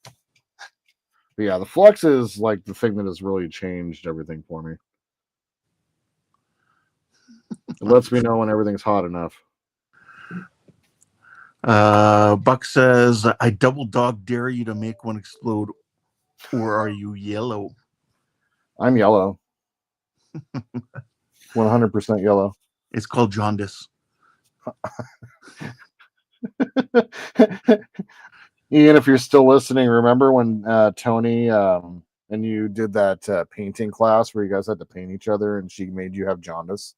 but yeah, the flux is like the thing that has really changed everything for me. It lets me know when everything's hot enough. Buck says, I double dog dare you to make one explode, or are you yellow? I'm yellow. 100% yellow. It's called jaundice. Ian, if you're still listening, remember when Tony and you did that painting class where you guys had to paint each other and she made you have jaundice?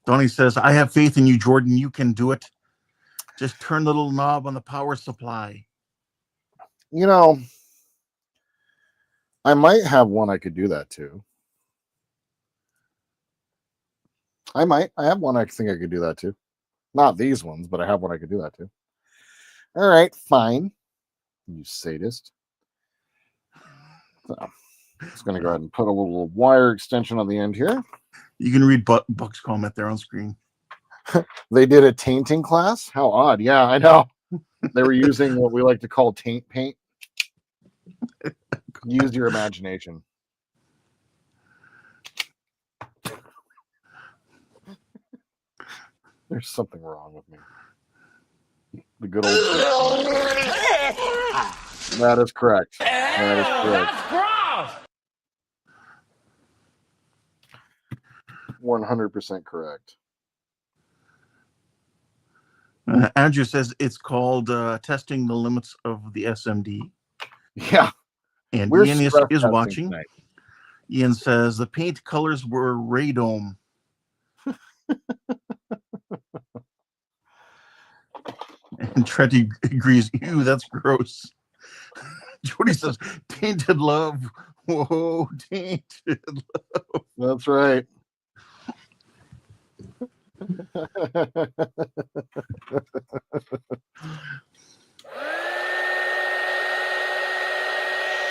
Donnie says, I have faith in you, Jordan. You can do it. Just turn the little knob on the power supply. You know, I might have one I could do that to. I have one I think I could do that to. Not these ones, but I have one I could do that to. All right, fine. You sadist. So, just going to go ahead and put a little wire extension on the end here. You can read Buck's comment there on screen. They did a tainting class? How odd. Yeah, I know. They were using what we like to call taint paint. Use your imagination. There's something wrong with me. The good old. That is correct. That is correct. 100% correct. Andrew says it's called testing the limits of the SMD. Yeah. And We're Ian is testing watching. tonight. Ian says the paint colors were radome. And Trent agrees, ew, that's gross. Jody says, tainted love. Whoa, tainted love. That's right.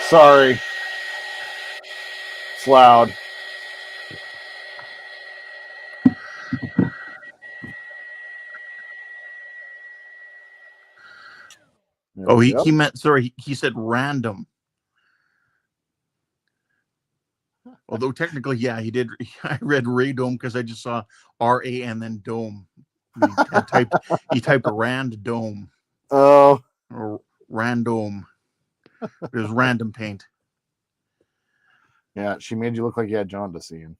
Sorry. It's loud. Oh, he meant, sorry, he said random. Although technically, yeah, he did. I read radome because I just saw RA and then dome. He typed random Oh, or random. It was random paint. yeah. She made you look like you had jaundice, Ian.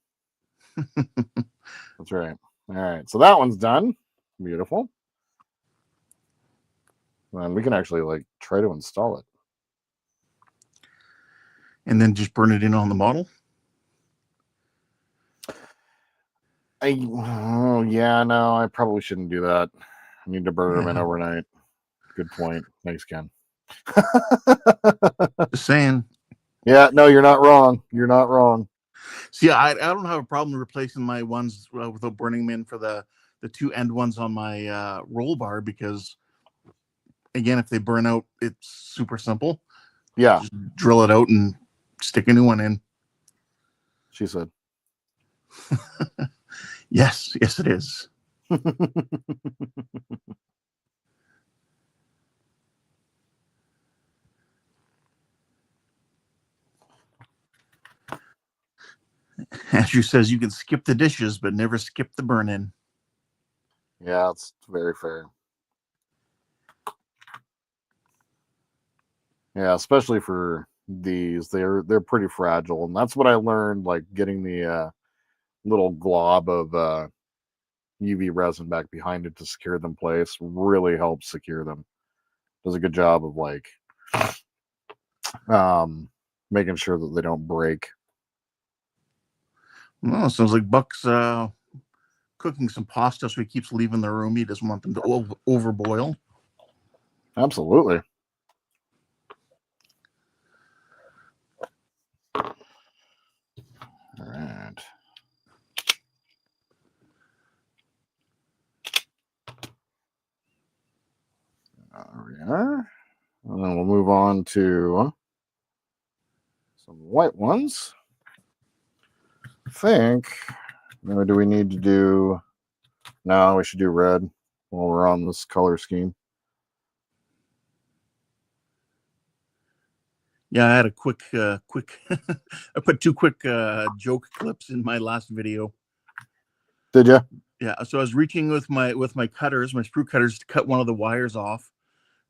That's right. All right. So that one's done. Beautiful. And we can actually like try to install it. And then just burn it in on the model. Oh yeah, no, I probably shouldn't do that. I need to burn them in overnight. Good point. Thanks, Ken. Just saying. Yeah, no, you're not wrong. You're not wrong. See, I don't have a problem replacing my ones without burning them in for the two end ones on my roll bar, because again, if they burn out, it's super simple. Yeah, just drill it out and stick a new one in. She said. Yes, it is. Andrew says you can skip the dishes, but never skip the burn-in. Yeah, it's very fair. Yeah, especially for these, they're pretty fragile, and that's what I learned. Like getting the little glob of UV resin back behind it to secure them in place really helps secure them. Does a good job of like making sure that they don't break. Well, sounds like Buck's cooking some pasta, so he keeps leaving the room. He doesn't want them to overboil. Absolutely. All right. There we are. And then we'll move on to some white ones. I think. Maybe do we need to do? No, we should do red while we're on this color scheme. Yeah, I had a quick. I put two quick joke clips in my last video. Did you? Yeah, so I was reaching with my cutters, my sprue cutters, to cut one of the wires off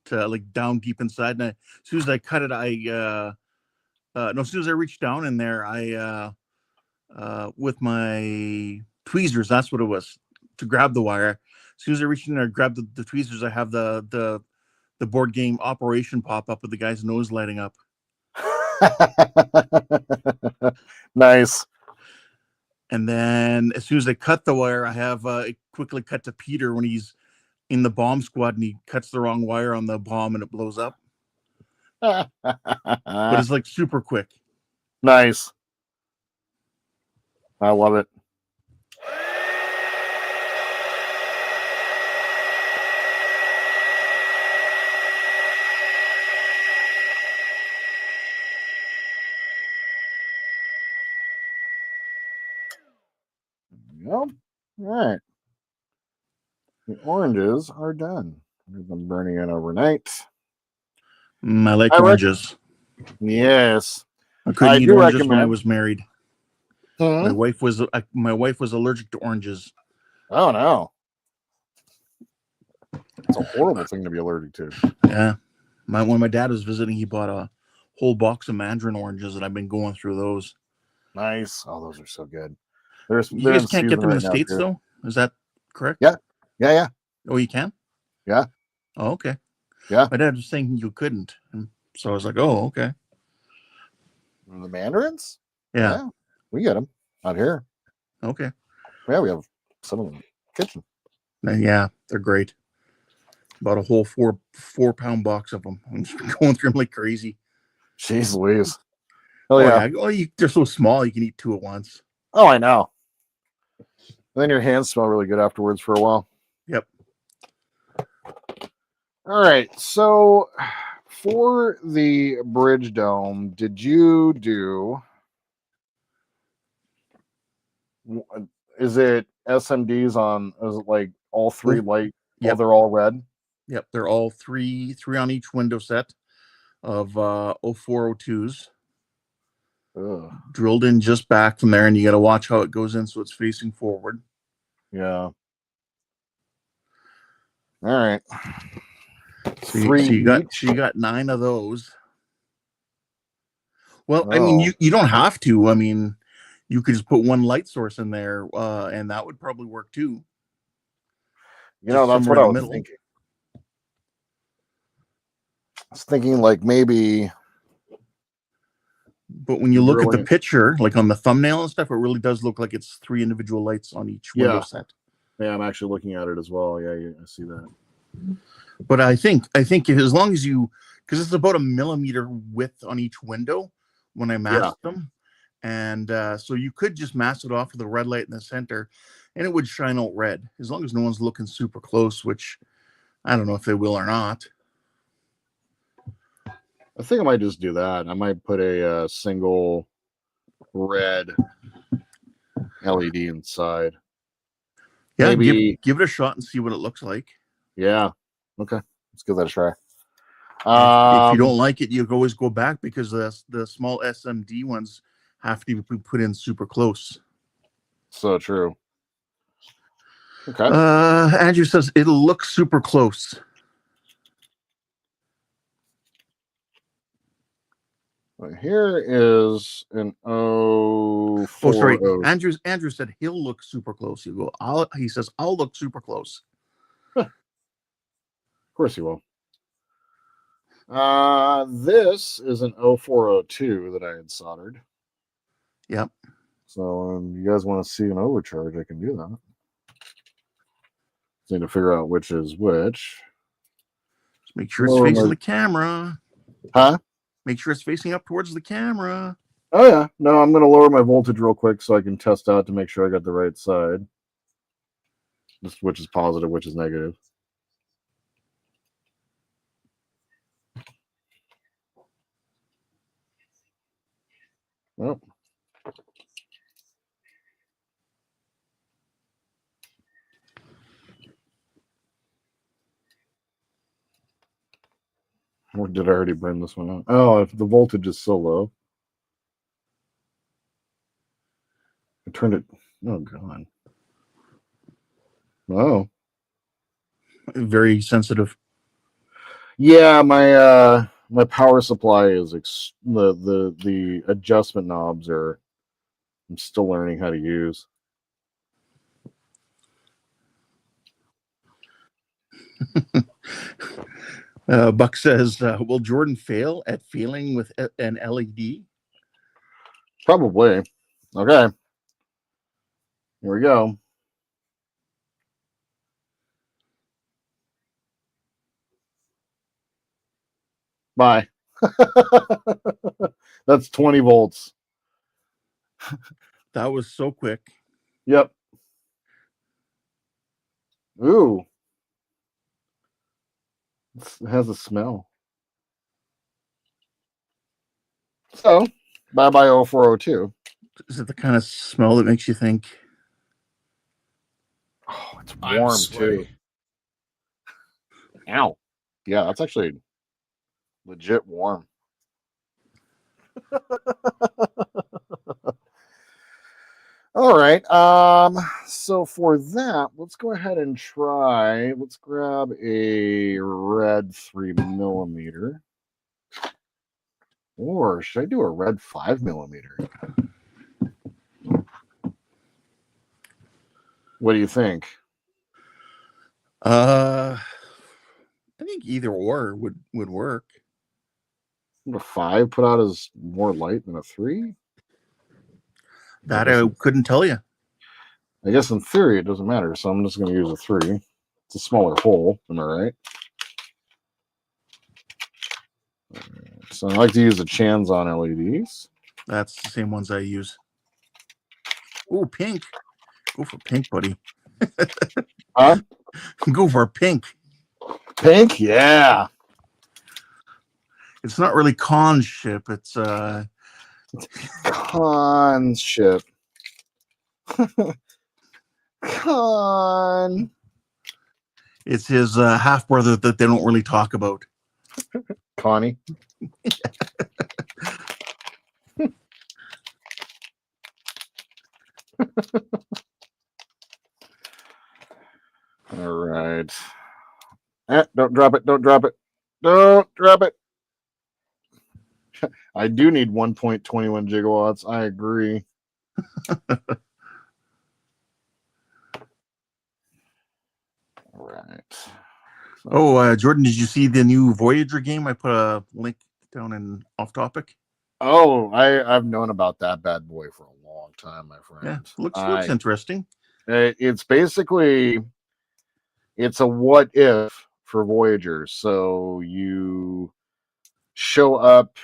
to like down deep inside. And as soon as I cut it, as soon as I reached down in there, I with my tweezers, that's what it was, to grab the wire. As soon as I reached in there, I grabbed the tweezers. I have the board game operation pop up with the guy's nose lighting up. Nice. And then as soon as I cut the wire, I have it quickly cut to Peter when he's in the bomb squad and he cuts the wrong wire on the bomb and it blows up. But it's like super quick. Nice. I love it. Yep. All right. The oranges are done. We've been burning in overnight. I like oranges. Yes. I couldn't eat do oranges when I recommend. was married. My wife was allergic to oranges. Oh no. It's a horrible thing to be allergic to. Yeah. When my dad was visiting, he bought a whole box of mandarin oranges, and I've been going through those. Nice. Oh, those are so good. You guys can't get them in the States, though? Is that correct? Yeah. Yeah. Oh, you can? Yeah. Oh, okay. Yeah. My dad was saying you couldn't. And so I was like, oh, okay. The mandarins? Yeah. We get them out here. Okay. Yeah, we have some of them in the kitchen. Yeah, they're great. About a whole four-pound box of them. I'm just going through them like crazy. Jeez Louise. Oh, yeah. They're so small, you can eat two at once. Oh, I know. And then your hands smell really good afterwards for a while. Yep. All right. So for the bridge dome, did you do... Is it SMDs on? Is it like all three light? Yep. Oh, they're all red. Yep, they're all three on each window set of 0402s. Drilled in just back from there, and you got to watch how it goes in so it's facing forward. Yeah. All right. So Three you got 9 of those. Well, I Oh. mean, you don't have to. I mean, you could just put one light source in there, and that would probably work too. You know, that's what I was thinking. I was thinking like maybe. But when you look at the picture, like on the thumbnail and stuff, it really does look like it's 3 individual lights on each window set. Yeah, I'm actually looking at it as well. Yeah, I see that. But I think as long as you, because it's about 1 millimeter width on each window when I masked them, and so you could just mask it off with a red light in the center, and it would shine out red as long as no one's looking super close, which I don't know if they will or not. I think I might just do that. I might put a single red LED inside. Yeah, maybe give it a shot and see what it looks like. Yeah. Okay. Let's give that a try. If you don't like it, you can always go back because the small SMD ones have to be put in super close. So true. Okay. Andrew says it'll look super close. Here is an 040. Oh, sorry. Andrew said he'll look super close. You go. He says I'll look super close. Of course he will. This is an 0402 that I had soldered. Yep. So you guys want to see an overcharge? I can do that. Just need to figure out which is which. Just make sure it's facing the camera. Huh? Make sure it's facing up towards the camera. Oh yeah. No, I'm going to lower my voltage real quick so I can test out to make sure I got the right side. Just which is positive, which is negative. Oh. Or did I already burn this one out? Oh, if the voltage is so low. I turned it. Oh, God. Oh. Very sensitive. Yeah, my power supply is the adjustment knobs are. I'm still learning how to use. Buck says, "Will Jordan fail at failing with an LED?" Probably. Okay. Here we go. Bye. That's 20 volts. That was so quick. Yep. Ooh. It has a smell. So, bye-bye 0402. Is it the kind of smell that makes you think? Oh, it's warm too. Ow. Yeah, that's actually legit warm. All right. So for that, let's go ahead and try. Let's grab a red 3mm. Or should I do a red 5mm? What do you think? I think either or would work. A 5 put out as more light than a 3? That I couldn't tell you. I guess in theory it doesn't matter, so I'm just going to use a 3. It's a smaller hole, am I right? So I like to use the Chanson LEDs. That's the same ones I use. Oh, pink. Go for pink, buddy. Huh? Go for pink. Pink? Yeah. It's not really Con's ship. It's Con's ship. Con. It's his half brother that they don't really talk about. Connie. All right. Don't drop it. Don't drop it. Don't drop it. I do need 1.21 gigawatts. I agree. All right. Oh, Jordan, did you see the new Voyager game? I put a link down in Off Topic. Oh, I've known about that bad boy for a long time, my friend. Yeah, looks interesting. It's basically it's a what if for Voyager. So you show up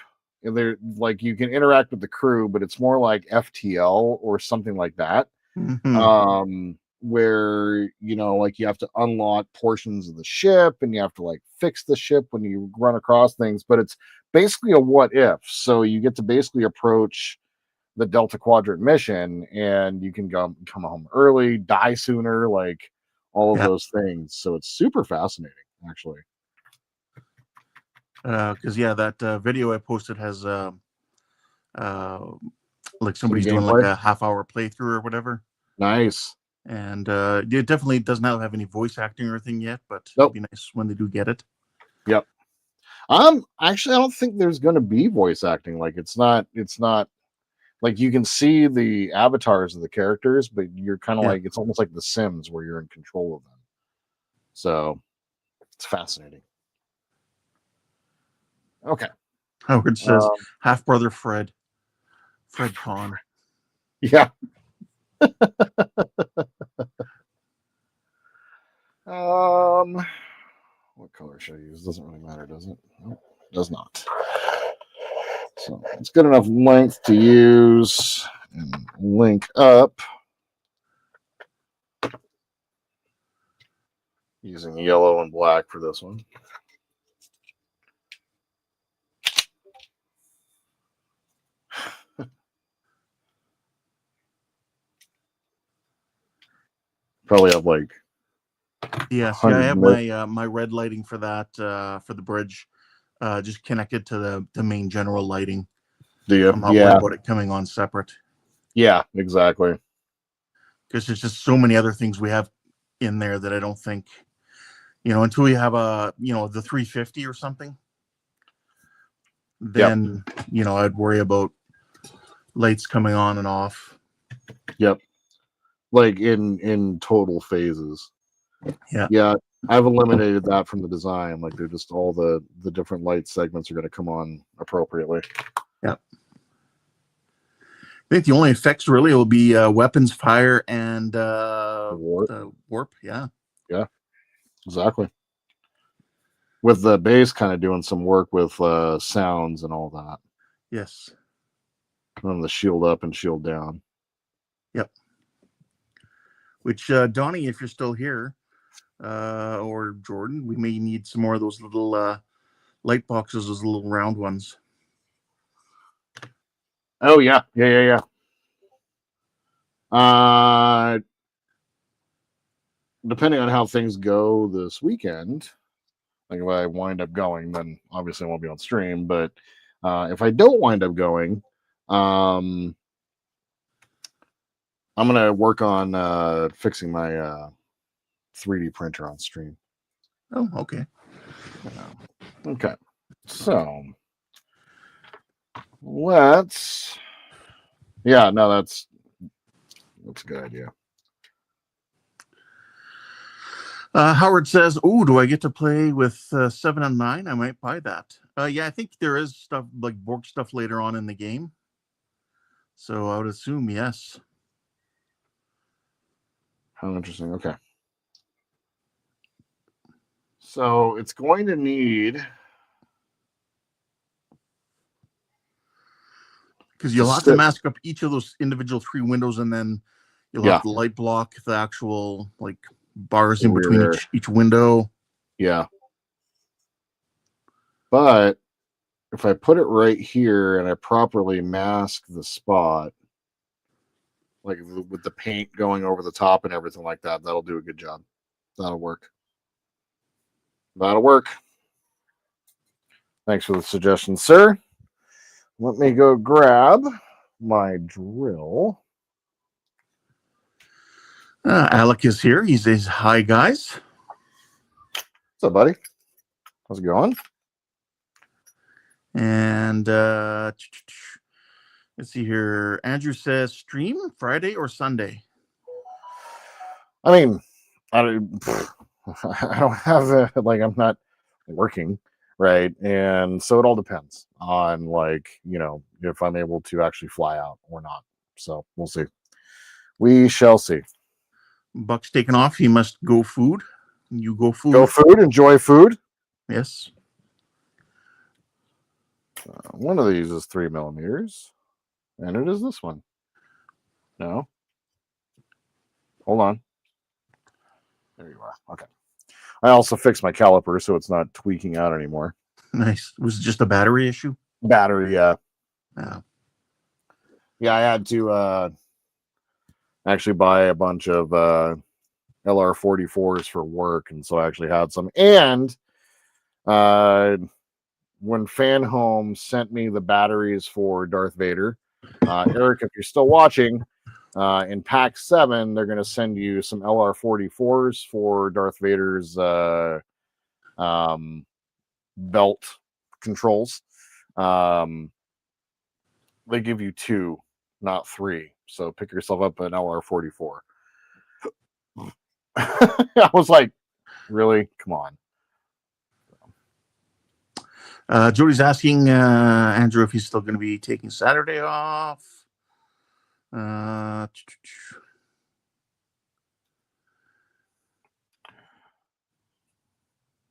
and they're like you can interact with the crew, but it's more like FTL or something like that. Mhm. Where like you have to unlock portions of the ship and you have to like fix the ship when you run across things, but it's basically a what if. So you get to basically approach the Delta Quadrant mission and you can come home early, die sooner, like all of Yeah. those things. So it's super fascinating, actually. Because that video I posted has like somebody's doing gameplay? like a half-hour playthrough or whatever. Nice. And it definitely does not have any voice acting or anything yet, but Nope. it'd be nice when they do get it. Yep. Actually I don't think there's going to be voice acting. Like it's not like you can see the avatars of the characters, but you're kind of like it's almost like The Sims where you're in control of them. So it's fascinating. Okay. Howard says half brother Fred Con. Yeah. What color should I use? Doesn't really matter, does it? Nope, does not. So it's good enough length to use and link up using yellow and black for this one. Probably have like I have my red lighting for that for the bridge just connected to the main general lighting. Do you? I'm not worried about it coming on separate. Yeah, exactly. Because there's just so many other things we have in there that I don't think, until we have the 350 or something, then I'd worry about lights coming on and off. Yep. Like in total phases. Yeah. I've eliminated that from the design. Like they're just all the different light segments are going to come on appropriately. Yeah. I think the only effects really will be weapons fire and warp. Yeah. Yeah. Exactly. With the bass kind of doing some work with sounds and all that. Yes. And the shield up and shield down. Yep. Which Donnie, if you're still here, or Jordan, we may need some more of those little light boxes, those little round ones. Oh yeah. Depending on how things go this weekend, like if I wind up going, then obviously I won't be on stream. But if I don't wind up going, I'm gonna work on fixing my 3D printer on stream. Oh, okay. Okay. So let's. Yeah, no, that's a good idea. Howard says, "Oh, do I get to play with 7 and 9? I might buy that." Yeah, I think there is stuff like Borg stuff later on in the game, so I would assume yes. How interesting. Okay. So it's going to need, because you'll have to mask up each of those individual 3 windows, and then you'll have to light block the actual like bars in between each window. Yeah. But if I put it right here and I properly mask the spot, like with the paint going over the top and everything like that, that'll do a good job. That'll work. Thanks for the suggestion, sir. Let me go grab my drill. Alec is here. He says, "Hi, guys." What's up, buddy? How's it going? And let's see here. Andrew says stream Friday or Sunday. I mean, I don't have I'm not working, right? And so it all depends on if I'm able to actually fly out or not. So we'll see. We shall see. Buck's taken off. He must go food. You go food. Go food. Enjoy food. Yes. One of these is 3mm, and it is this one. No. Hold on. There you are. Okay. I also fixed my caliper so it's not tweaking out anymore. Nice. Was it just a battery issue? Battery, yeah. Oh. Yeah, I had to actually buy a bunch of LR44s for work, and so I actually had some. And when Fan Home sent me the batteries for Darth Vader, Eric, if you're still watching, in Pack 7, they're going to send you some LR44s for Darth Vader's belt controls. They give you 2, not 3. So pick yourself up an LR44. I was like, really? Come on. Jody's asking Andrew if he's still going to be taking Saturday off. All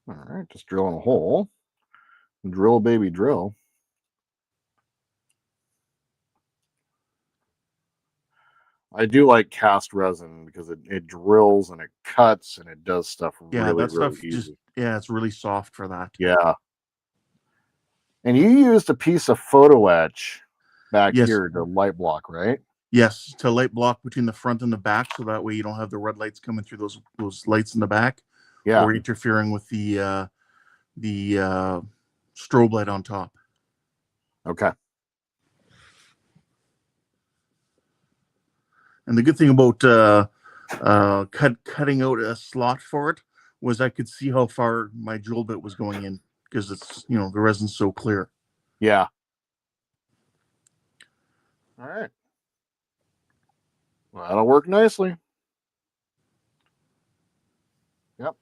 right, just drilling a hole. Drill, baby, drill. I do like cast resin because it drills and it cuts and it does stuff really easy. It's really soft for that. Yeah. And you used a piece of photo etch back here to light block, right? Yes, to light block between the front and the back, so that way you don't have the red lights coming through those lights in the back, or interfering with the strobe light on top. Okay. And the good thing about cutting out a slot for it was I could see how far my drill bit was going in, because it's the resin's so clear. Yeah. All right. Well, that'll work nicely. Yep.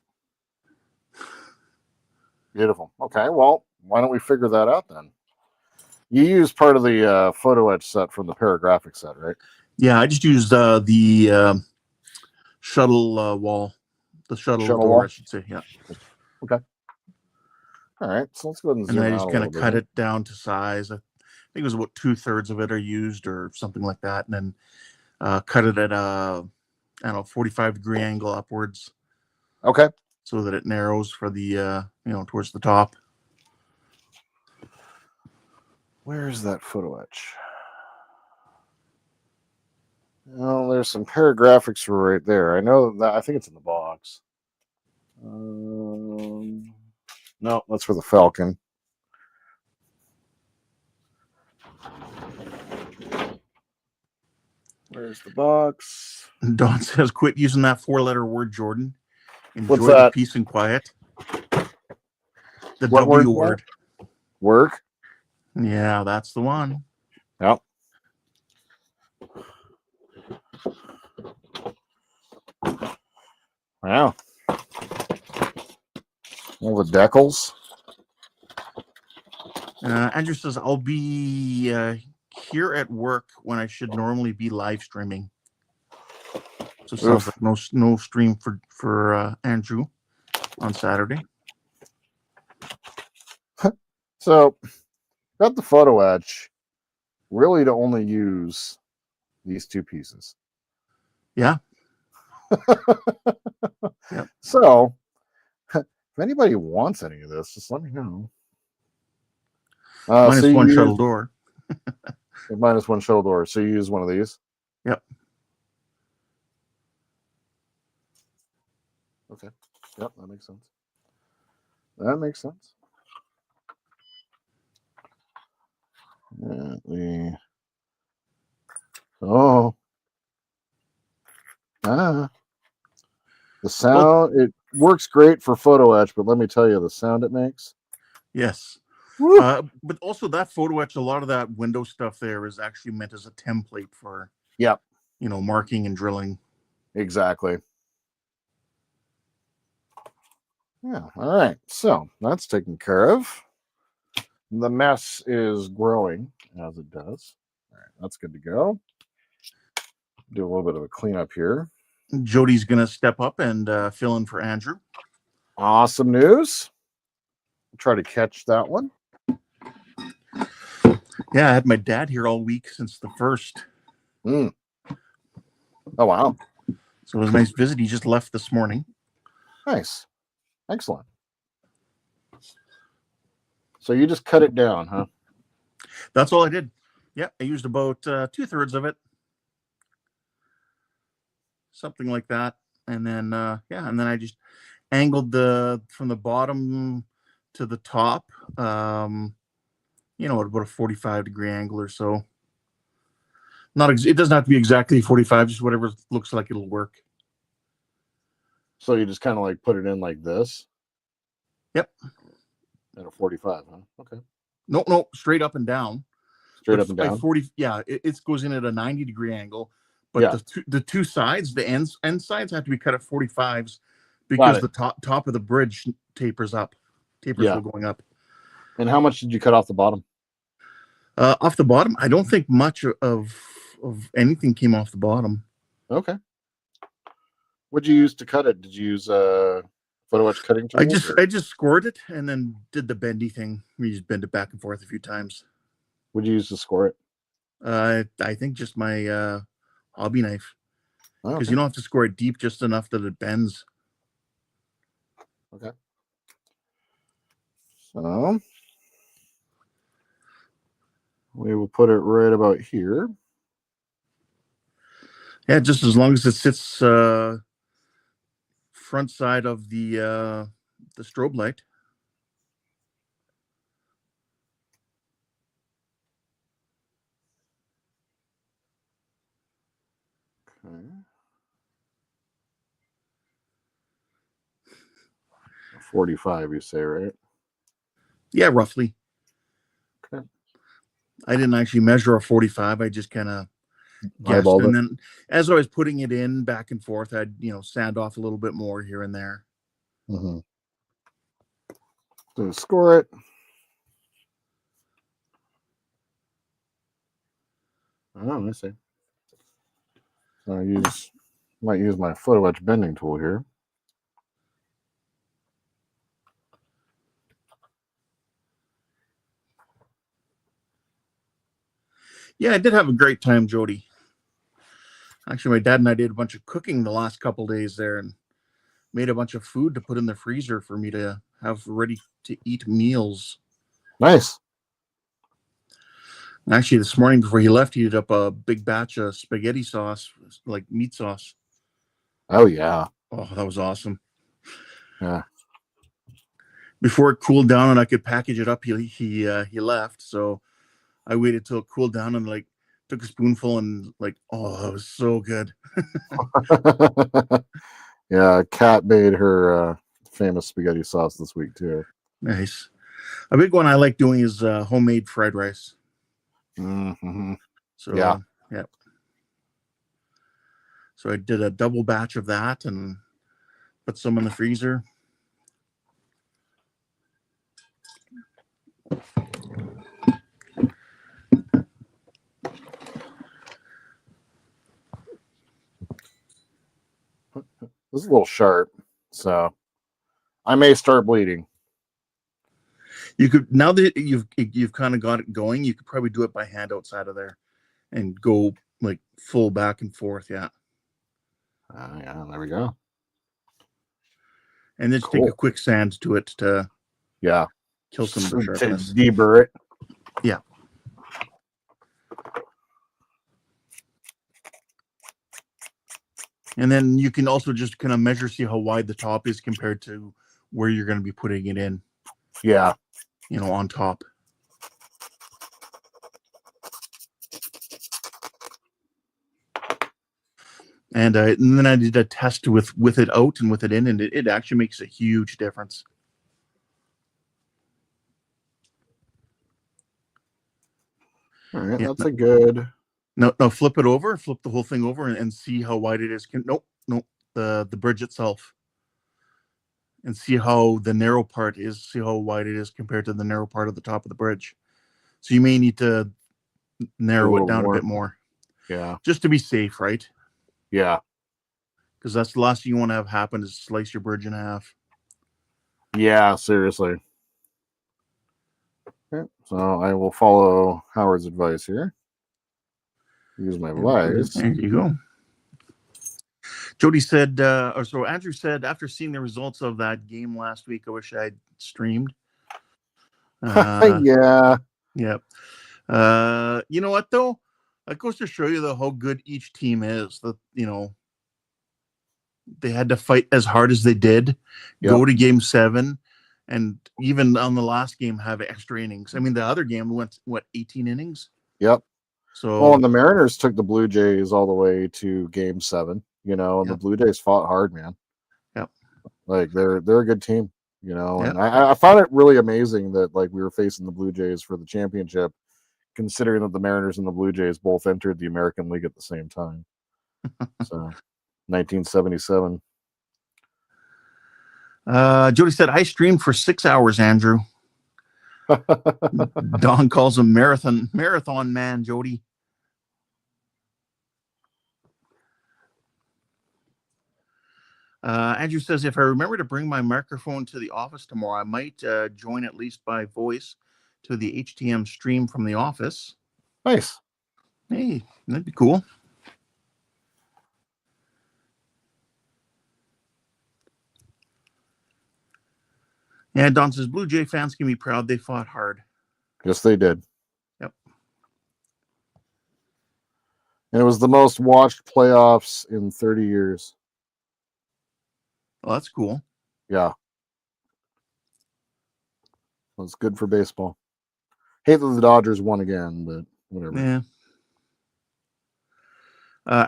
Beautiful. Okay, well, why don't we figure that out then? You used part of the photo etch set from the paragraphic set, right? Yeah, I just used the shuttle wall. The shuttle door, wall? I should say, yeah. Okay. All right, so let's go ahead and zoom out. And I just kind of cut it down to size. I think it was about 2/3 of it are used or something like that. And then cut it at a 45-degree angle upwards. Okay. So that it narrows for the towards the top. Where's that photo etch? Well, there's some paragraphics right there. I know that. I think it's in the box. No, that's for the Falcon. Where's the box? Don says, "Quit using that 4-letter word, Jordan. Enjoy What's that? The peace and quiet." The what W word. Work. Yeah, that's the one. Yep. Wow. All the decals. Andrew says, "I'll be here at work when I should normally be live streaming." So it sounds like no stream for Andrew on Saturday. So, got the photo etch really to only use these 2 pieces. Yeah. Yep. So, if anybody wants any of this, just let me know. Minus one shuttle door. Minus one shuttle door. So you use one of these? Yep. Okay. Yep, that makes sense. That makes sense. The sound, it works great for photo etch, but let me tell you, the sound it makes. Yes. But also that photo etch, a lot of that window stuff there is actually meant as a template for, Yep, marking and drilling. exactly. Yeah, all right. So that's taken care of. The mess is growing as it does. All right, that's good to go. Do a little bit of a cleanup here. Jody's going to step up and fill in for Andrew. Awesome news. Try to catch that one. Yeah, I had my dad here all week since the 1st. Oh, wow. So it was a nice visit. He just left this morning. Nice. Excellent. So you just cut it down, huh? That's all I did. Yeah, I used about 2/3 of it. Something like that. And then, and then I just angled from the bottom to the top, at about a 45-degree angle or so. It doesn't have to be exactly 45, just whatever looks like it'll work. So you just kind of like put it in like this? Yep. At a 45, huh? Okay. No, straight up and down. Straight up and down? 40, yeah, it goes in at a 90-degree angle. But the two sides, the end sides have to be cut at 45s because the top of the bridge tapers up. Will going up. And how much did you cut off the bottom? Off the bottom, I don't think much of anything came off the bottom. Okay. What'd you use to cut it? Did you use a photo etch cutting tool? I just scored it and then did the bendy thing. We just bend it back and forth a few times. What'd you use to score it? I think just my hobby knife, because okay. you don't have to score it deep, just enough that it bends. Okay. So we will put it right about here. Yeah, just as long as it sits front side of the strobe light. Okay. 45, you say, right? Yeah, roughly. Okay. I didn't actually measure a 45. I just kind of guessed. And then as I was putting it in back and forth, I'd, sand off a little bit more here and there. Mm-hmm. So score it. Oh, I see. So I might use my photo etch bending tool here. Yeah, I did have a great time, Jody. Actually, my dad and I did a bunch of cooking the last couple of days there and made a bunch of food to put in the freezer for me to have ready to eat meals. Nice. Actually, this morning before he left, he did up a big batch of spaghetti sauce, like meat sauce. Oh, yeah. Oh, that was awesome. Yeah. Before it cooled down and I could package it up, he left. So I waited till it cooled down and took a spoonful and oh, it was so good. Yeah, Kat made her famous spaghetti sauce this week too. Nice. A big one I like doing is homemade fried rice. Mm-hmm. So yeah. So I did a double batch of that and put some in the freezer. This is a little sharp, so I may start bleeding. You could, now that you've kind of got it going, you could probably do it by hand outside of there and go full back and forth. Yeah. Yeah, there we go. And then just take a quick sand to it to kill some of the sharpness. Deburr it. Yeah. And then you can also just kind of measure, see how wide the top is compared to where you're going to be putting it in. Yeah. On top. And then I did a test with it out and with it in, and it actually makes a huge difference. All right, Yeah, that's a good. No, flip it over, flip the whole thing over, and see how wide it is. Nope, the bridge itself, and see how the narrow part is. See how wide it is compared to the narrow part of the top of the bridge. So you may need to narrow it down a bit more. Yeah, just to be safe, right? Yeah, because that's the last thing you want to have happen is slice your bridge in half. Yeah, seriously. Okay, so I will follow Howard's advice here. Use my device. There you go. Jody said, or so Andrew said, after seeing the results of that game last week, I wish I'd streamed. Yeah. Yep. You know what though? That goes to show you how good each team is. That they had to fight as hard as they did, go to game 7, and even on the last game have extra innings. I mean, the other game went 18 innings. Yep. So well, and the Mariners took the Blue Jays all the way to game 7. And the Blue Jays fought hard, man. Yep. Like they're a good team. And I found it really amazing that we were facing the Blue Jays for the championship, considering that the Mariners and the Blue Jays both entered the American League at the same time. So 1977. Jody said, I streamed for 6 hours, Andrew. Don calls him marathon man, Jody. Andrew says, if I remember to bring my microphone to the office tomorrow, I might join at least by voice to the HTM stream from the office. Nice. Hey, that'd be cool. Yeah, Don says, Blue Jay fans can be proud. They fought hard. Yes, they did. Yep. And it was the most watched playoffs in 30 years. Well, that's cool. Yeah. Well, it's good for baseball. Hate that the Dodgers won again, but whatever. Yeah.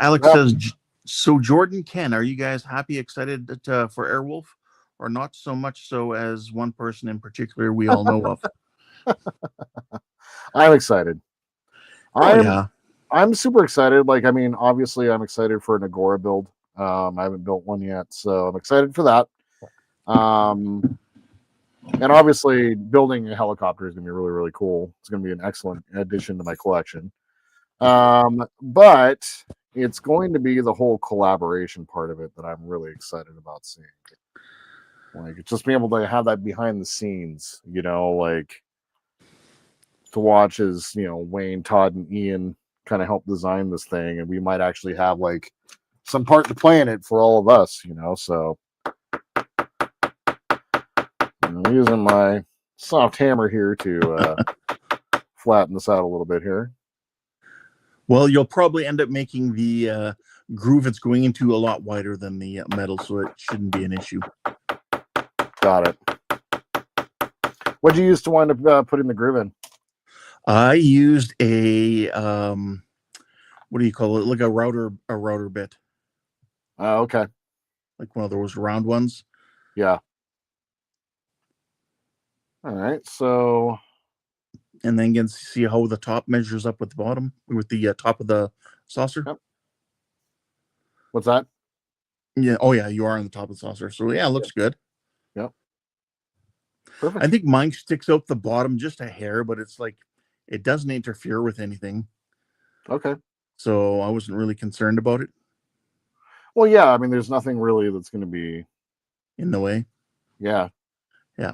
Alex says, so Jordan, Ken, are you guys happy, excited for Airwolf, or not so much so as one person in particular we all know of? I'm excited. Yeah. I'm super excited. Obviously, I'm excited for an Agora build. I haven't built one yet, so I'm excited for that. And obviously, building a helicopter is going to be really, really cool. It's going to be an excellent addition to my collection. But it's going to be the whole collaboration part of it that I'm really excited about seeing. Just being able to have that behind the scenes, to watch as, Wayne, Todd, and Ian kind of help design this thing. And we might actually have some part to play in it for all of us, so I'm using my soft hammer here to flatten this out a little bit here. Well, you'll probably end up making the groove it's going into a lot wider than the metal, so it shouldn't be an issue. Got it. What'd you use to wind up putting the groove in? I used a what do you call it? Like a router bit. Oh, okay. Like one of those round ones. Yeah. All right. So. And then again, see how the top measures up with the bottom, with the top of the saucer. Yep. What's that? Yeah. Oh, yeah. You are on the top of the saucer. So, yeah, it looks good. Yep. Perfect. I think mine sticks out the bottom just a hair, but it's it doesn't interfere with anything. Okay. So I wasn't really concerned about it. Well, yeah. I mean, there's nothing really that's going to be in the way. Yeah. Yeah.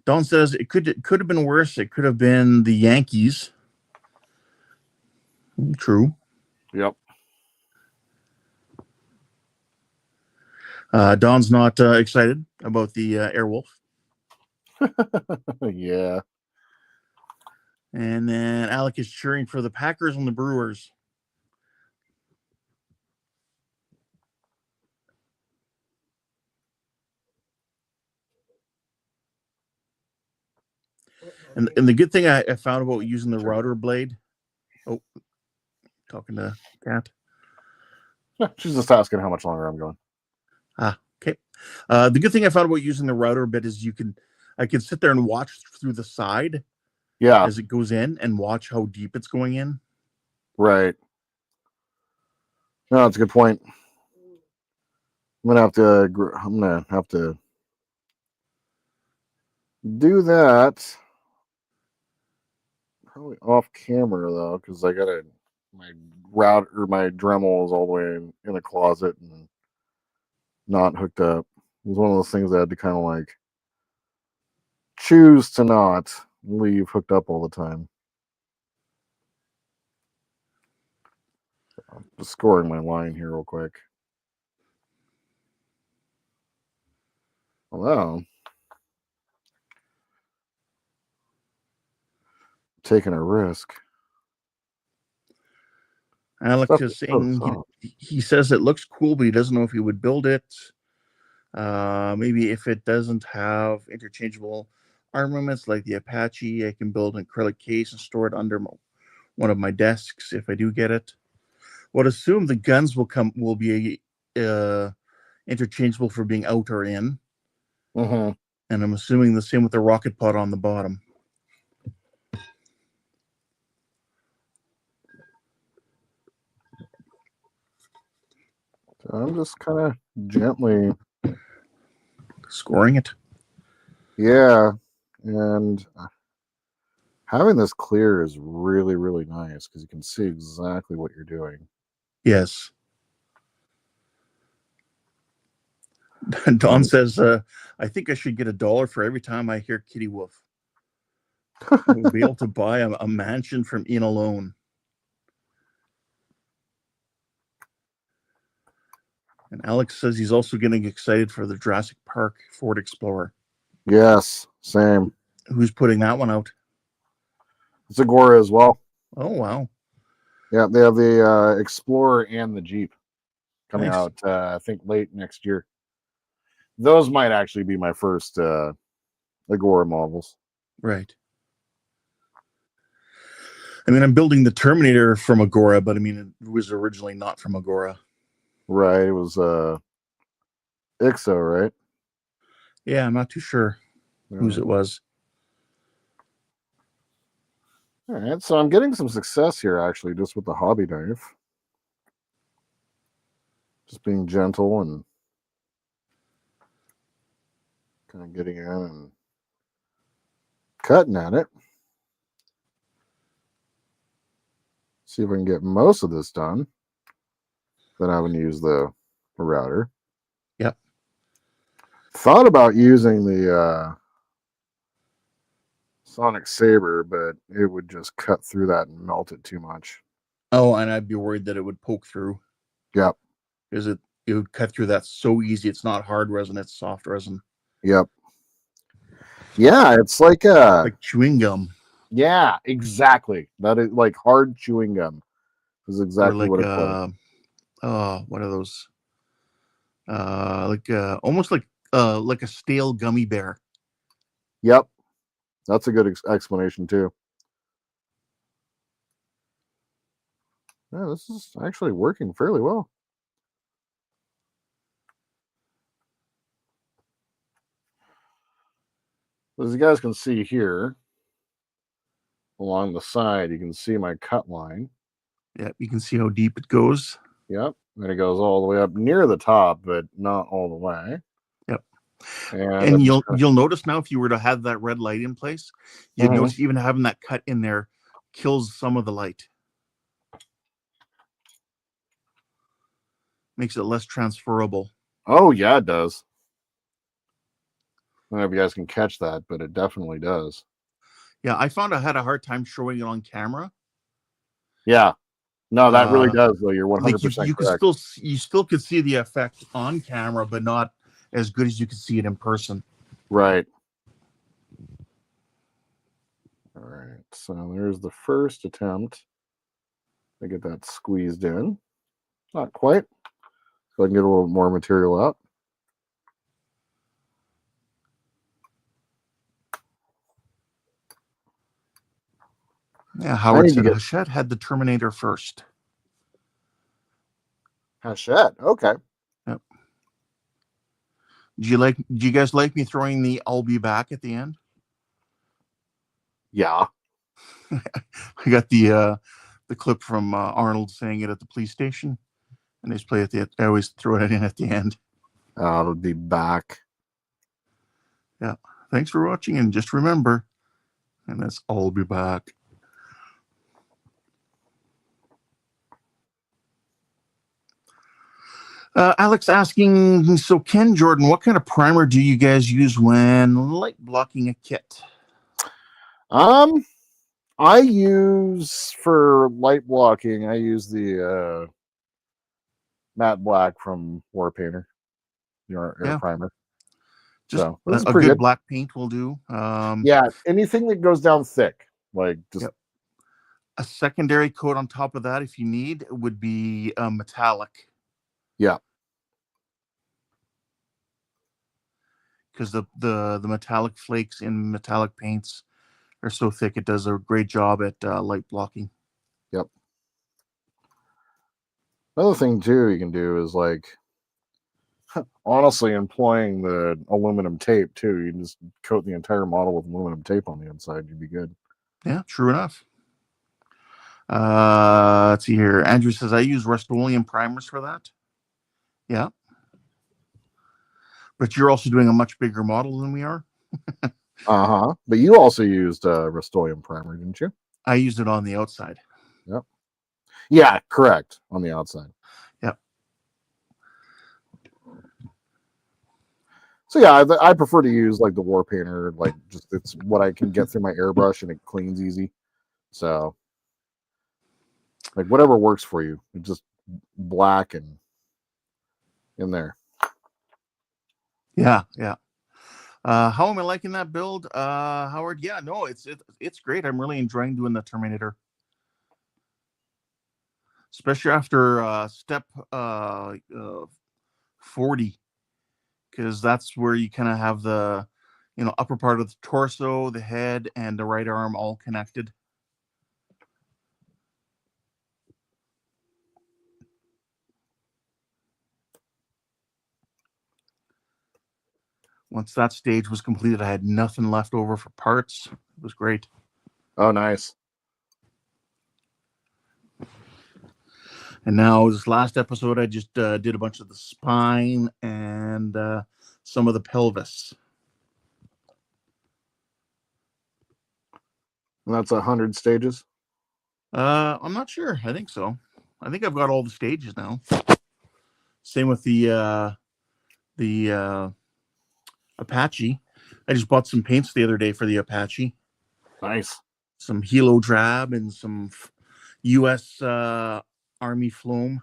Don says it could have been worse. It could have been the Yankees. True. Yep. Don's not excited about the Airwolf. Yeah. And then Alec is cheering for the Packers and the Brewers. And the good thing I found about using the router blade. Oh, talking to Kat. She's just asking how much longer I'm going. Okay. The good thing I found about using the router bit is I can sit there and watch through the side as it goes in and watch how deep it's going in. Right. No, that's a good point. I'm gonna have to do that. Probably off camera though, because I got my my Dremel is all the way in the closet and not hooked up. It was one of those things I had to kind of like choose to not leave hooked up all the time. I'm just scoring my line here real quick. Hello. Taking a risk. Alex is saying he says it looks cool, but he doesn't know if he would build it. Maybe if it doesn't have interchangeable armaments like the Apache, I can build an acrylic case and store it under one of my desks if I do get it. Would assume the guns will be interchangeable for being out or in. Mm-hmm. And I'm assuming the same with the rocket pod on the bottom. So I'm just kind of gently scoring it. Yeah, and having this clear is really, really nice because you can see exactly what you're doing. Yes. Don says, I think I should get $1 for every time I hear Kitty Wolf. We'll be able to buy a mansion from Ian alone. And Alex says he's also getting excited for the Jurassic Park Ford Explorer. Yes, same. Who's putting that one out? It's Agora as well. Oh, wow. Yeah, they have the Explorer and the Jeep coming Nice. out, I think, late next year. Those might actually be my first Agora models. Right. I mean, I'm building the Terminator from Agora, but I mean, it was originally not from Agora. Right. It was IXO, right? Yeah, I'm not too sure whose it was. All right, so I'm getting some success here, actually, just with the hobby knife. Just being gentle and kind of getting in and cutting at it. See if I can get most of this done. Then I would use the router. Yep. Thought about using the Sonic Saber, but it would just cut through that and melt it too much. Oh, and I'd be worried that it would poke through. Yep. Because it would cut through that so easy. It's not hard resin, it's soft resin. Yep. Yeah, it's like chewing gum. Yeah, exactly. That is like hard chewing gum. Is exactly what it's like. What are those? Almost like a stale gummy bear. Yep. That's a good explanation too. Yeah, this is actually working fairly well. As you guys can see here, along the side, you can see my cut line. Yeah, you can see how deep it goes. Yep. And it goes all the way up near the top, but not all the way. Yep. And you'll notice now, if you were to have that red light in place, you'd notice even having that cut in there kills some of the light. Makes it less transferable. Oh, yeah, it does. I don't know if you guys can catch that, but it definitely does. Yeah, I found I had a hard time showing it on camera. Yeah. No, that really does, though. You're 100% you correct. You still could see the effect on camera, but not as good as you can see it in person. Right. All right. So there's the first attempt to get that squeezed in. Not quite. So I can get a little more material out. Yeah, Howard said Hachette had the Terminator first. Hachette. Okay. Yep. Do you guys like me throwing the "I'll be back" at the end? Yeah. I got the clip from Arnold saying it at the police station, and I just play it. I always throw it in at the end. I'll be back. Yeah. Thanks for watching, and just remember, and that's "I'll be back." Alex asking, so Ken, Jordan, what kind of primer do you guys use when light blocking a kit? I use for light blocking. I use the matte black from War Painter, your air primer. Just so this is a pretty good good. black paint will do. Yeah, anything that goes down thick, like just. Yep. A secondary coat on top of that, if you need, would be metallic. Yeah. Because the metallic flakes in metallic paints are so thick, it does a great job at light blocking. Yep. Another thing too you can do is like honestly employing the aluminum tape too. You can just coat the entire model with aluminum tape on the inside. You'd be good. Yeah, true enough. Let's see here. Andrew says I use Rust-Oleum primers for that. Yeah. But you're also doing a much bigger model than we are. But you also used Rust-Oleum primer, didn't you? I used it on the outside. Yep. Yeah, correct. On the outside. Yep. So yeah, I prefer to use like the War Painter, like just it's what I can get through my airbrush and it cleans easy. So like whatever works for you, just black and in there. Yeah, yeah. How am I liking that build, Howard? Yeah, no, it's great. I'm really enjoying doing the Terminator, especially after step 40, because that's where you kind of have the upper part of the torso, the head, and the right arm all connected. Once that stage was completed, I had nothing left over for parts. It was great. Oh, nice. And now this last episode, I just did a bunch of the spine and some of the pelvis. And that's 100 stages? I'm not sure. I think so. I think I've got all the stages now. Same with the Apache. I just bought some paints the other day for the Apache. Nice. Some Helo Drab and some U.S. Army Floam.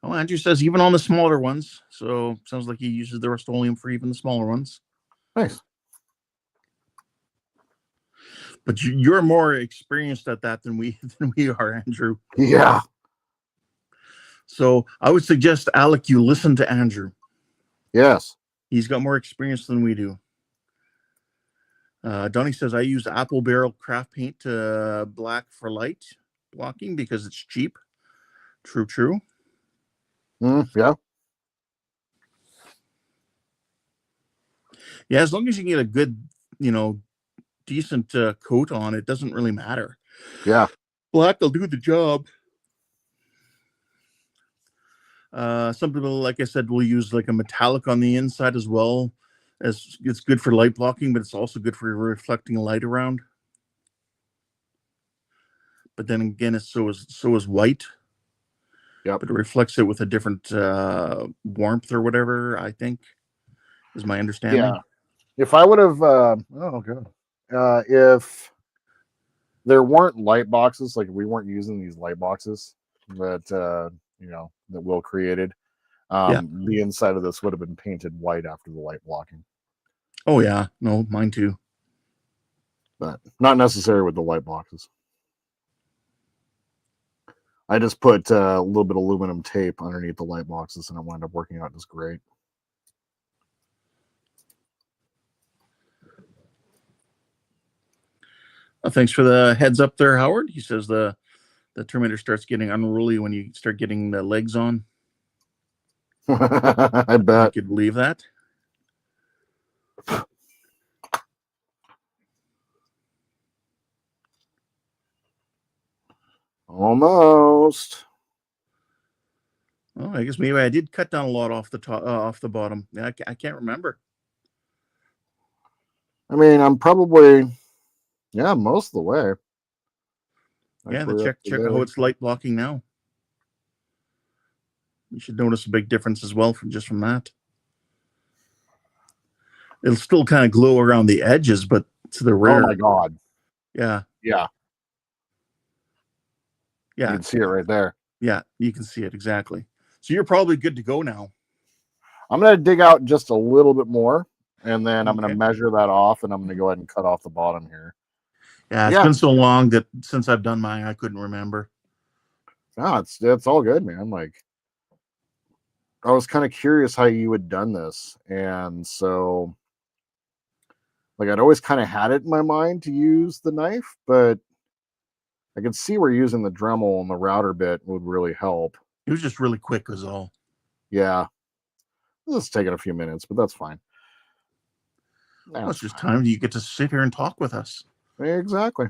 Oh, Andrew says even on the smaller ones. So sounds like he uses the Rust-Oleum for even the smaller ones. Nice. But you're more experienced at that than we are, Andrew. Yeah. So I would suggest, Alec, you listen to Andrew. Yes. He's got more experience than we do. Donnie says I use Apple Barrel craft paint black for light blocking because it's cheap. True. Yeah. Yeah, as long as you get a good, decent coat on, it doesn't really matter. Yeah. Black will do the job. Some people, like I said, will use like a metallic on the inside as well, as it's good for light blocking, but it's also good for reflecting light around. But then again, so is white. Yeah. But it reflects it with a different warmth or whatever, I think, is my understanding. Yeah. If I would have, if there weren't light boxes, like if we weren't using these light boxes that that Will created, the inside of this would have been painted white after the light blocking. Oh yeah, no, mine too. But not necessary with the light boxes. I just put a little bit of aluminum tape underneath the light boxes, and it wound up working out just great. Thanks for the heads up there, Howard. He says the Terminator starts getting unruly when you start getting the legs on. I bet. I could believe that. Almost. Oh, I guess maybe I did cut down a lot off the top, off the bottom. Yeah, I can't remember. I mean, I'm probably, most of the way. Yeah, check how it's light blocking now. You should notice a big difference as well from that. It'll still kind of glow around the edges, but to the rear. Oh my God. Yeah. Yeah. Yeah. You can see it right there. Yeah, you can see it exactly. So you're probably good to go now. I'm going to dig out just a little bit more, and then I'm going to measure that off, and I'm going to go ahead and cut off the bottom here. Yeah, it's been so long that since I've done mine, I couldn't remember. No, it's all good, man. Like, I was kind of curious how you had done this, and so, like, I'd always kind of had it in my mind to use the knife, but I could see where using the Dremel and the router bit would really help. It was just really quick, was all. Yeah. This is taking a few minutes, but that's fine. It's just time you get to sit here and talk with us. Exactly.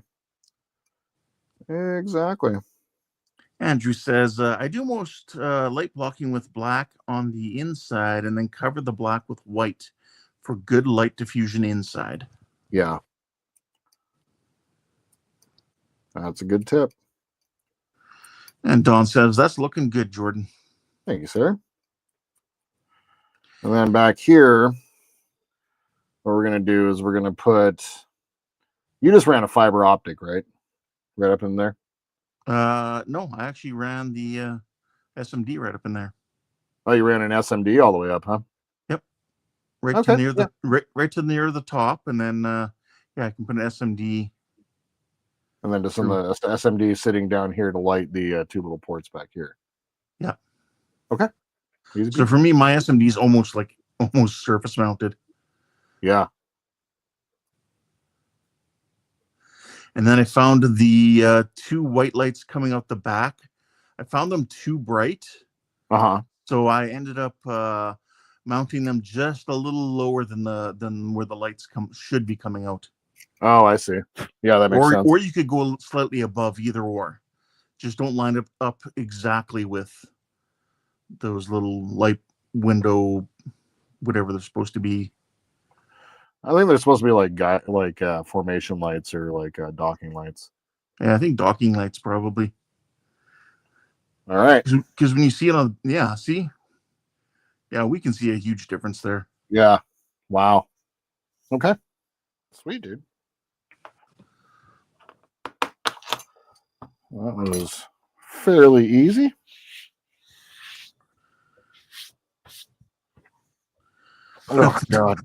Andrew says, I do most light blocking with black on the inside and then cover the black with white for good light diffusion inside. Yeah. That's a good tip. And Don says, that's looking good, Jordan. Thank you, sir. And then back here, what we're going to do is we're going to put, you just ran a fiber optic, right? Right up in there? No, I actually ran the SMD right up in there. Oh, you ran an SMD all the way up, huh? Yep. Right to near the top, and then I can put an SMD. And then just some of the SMD sitting down here to light the two little ports back here. Yeah. Okay. Easy. So for me, my SMD is almost surface mounted. Yeah. And then I found the two white lights coming out the back. I found them too bright. So I ended up mounting them just a little lower than where the lights should be coming out. Oh, I see. Yeah, that makes sense. Or you could go slightly above, either or. Just don't line it up exactly with those little light window, whatever they're supposed to be. I think they're supposed to be like formation lights or like docking lights. Yeah, I think docking lights probably. All right. Because when you see it on, see? Yeah, we can see a huge difference there. Yeah. Wow. Okay. Sweet, dude. That was fairly easy. Oh, God.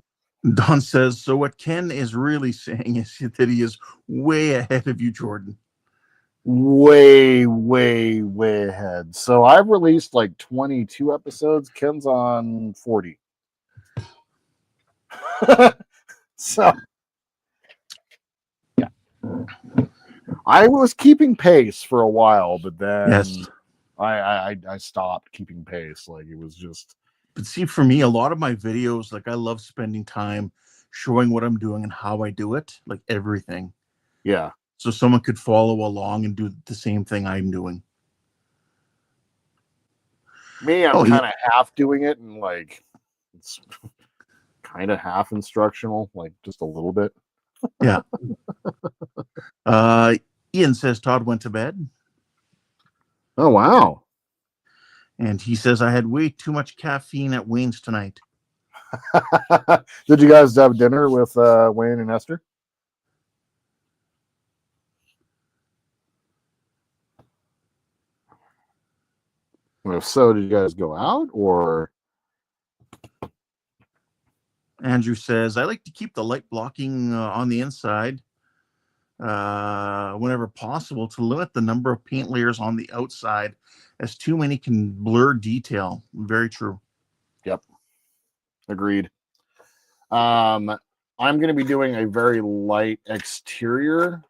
Don says, so what Ken is really saying is that he is way ahead of you, Jordan. Way ahead. So I've released like 22 episodes. Ken's on 40. So, yeah. I was keeping pace for a while, but then I stopped keeping pace. Like, it was just... But see, for me, a lot of my videos, like, I love spending time showing what I'm doing and how I do it, like everything. Yeah. So someone could follow along and do the same thing I'm doing. Me, I'm kind of half doing it, and like it's kind of half instructional, like just a little bit. Yeah. Ian says Todd went to bed. Oh, wow. And he says, I had way too much caffeine at Wayne's tonight. Did you guys have dinner with Wayne and Esther? If so, did you guys go out or? Andrew says, I like to keep the light blocking on the inside whenever possible to limit the number of paint layers on the outside, as too many can blur detail. Very true. Yep. Agreed. I'm going to be doing a very light exterior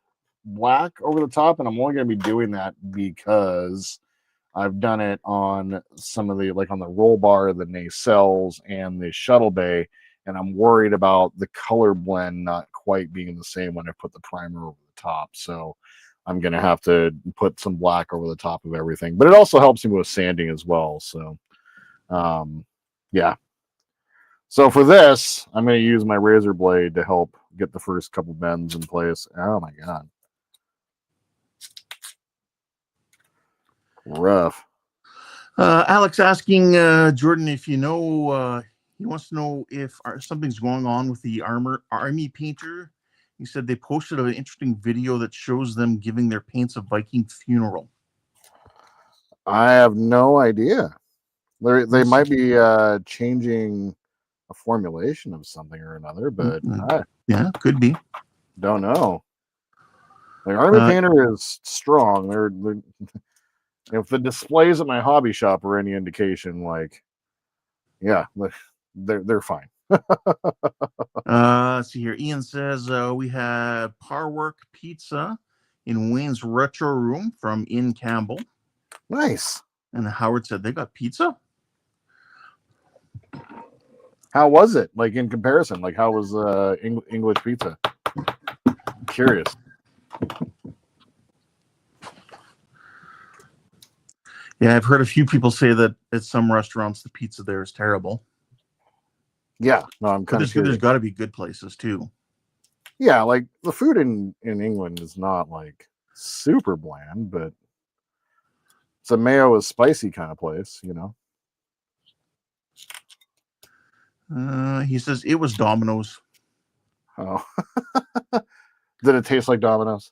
black over the top, and I'm only going to be doing that because I've done it on some of the, like on the roll bar, the nacelles, and the shuttle bay, and I'm worried about the color blend not quite being the same when I put the primer over the top. So I'm going to have to put some black over the top of everything, but it also helps me with sanding as well. So, yeah. So for this, I'm going to use my razor blade to help get the first couple bends in place. Oh my God. Rough. Alex asking Jordan if you know, he wants to know if something's going on with the army painter. He said they posted an interesting video that shows them giving their paints a Viking funeral. I have no idea. They might be changing a formulation of something or another, but yeah, could be. Don't know. The army painter is strong. They're if the displays at my hobby shop are any indication, like, yeah, they're fine. Let's see here. Ian says we had Parwork Pizza in Wayne's Retro Room from In Campbell. Nice. And Howard said they got pizza. How was it? Like in comparison, like how was English pizza? I'm curious. Yeah, I've heard a few people say that at some restaurants the pizza there is terrible. Yeah, no, I'm kind of curious. There's got to be good places too. Yeah, like the food in England is not like super bland, but it's a mayo is spicy kind of place, you know. He says it was Domino's. Oh, did it taste like Domino's?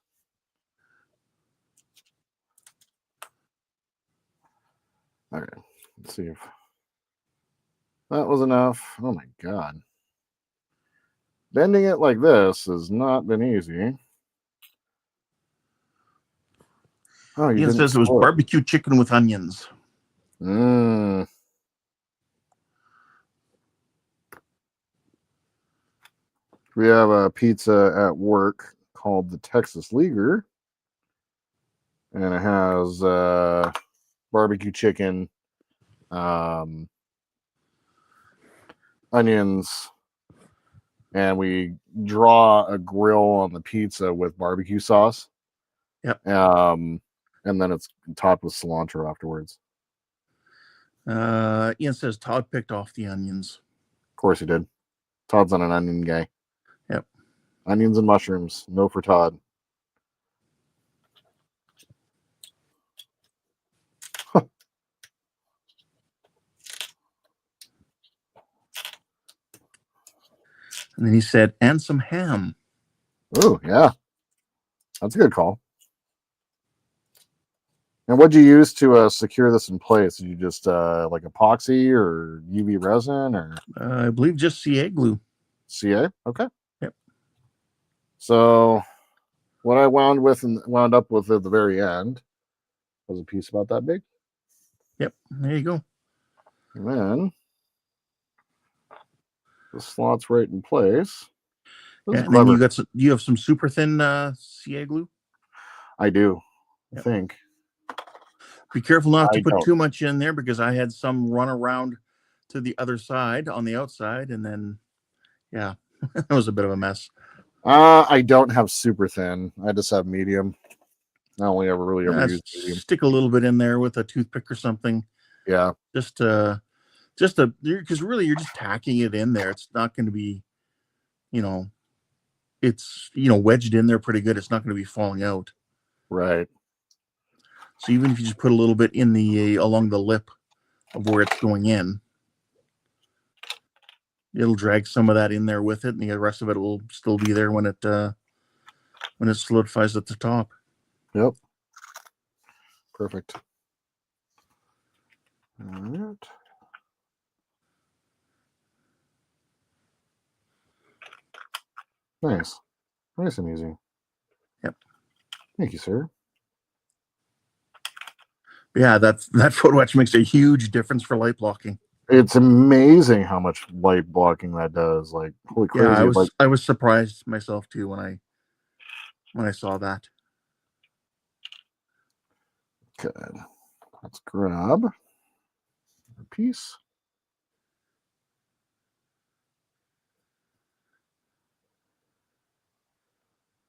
All right, let's see if that was enough. Oh my God. Bending it like this has not been easy. Oh, Ian says it was barbecue chicken with onions. Mmm. We have a pizza at work called the Texas Leaguer, and it has barbecue chicken, onions, and we draw a grill on the pizza with barbecue sauce. Yep. And then it's topped with cilantro afterwards. Ian says Todd picked off the onions. Of course he did. Todd's not an onion guy. Yep. Onions and mushrooms. No for Todd. And then he said, and some ham. Oh, yeah. That's a good call. And what'd you use to secure this in place? Did you just like epoxy or UV resin or? I believe just CA glue. CA? Okay. Yep. So what I wound up with at the very end was a piece about that big. Yep. There you go. And then the slot's right in place. Yeah, and then you have some super thin CA glue? I do. Yep. I think. Be careful not to put too much in there because I had some run around to the other side on the outside, and then yeah, that was a bit of a mess. I don't have super thin. I just have medium. I only ever really ever use medium. Stick a little bit in there with a toothpick or something. Yeah. Just because really you're just tacking it in there. It's not going to be, it's wedged in there pretty good. It's not going to be falling out. Right. So even if you just put a little bit in the along the lip of where it's going in, it'll drag some of that in there with it, and the rest of it will still be there when it solidifies at the top. Yep. Perfect. All right. Nice. Nice and easy. Yep. Thank you, sir. Yeah, that photo etch makes a huge difference for light blocking. It's amazing how much light blocking that does. Like, holy crazy! Yeah, I was surprised myself too when I saw that. Okay. Let's grab a piece.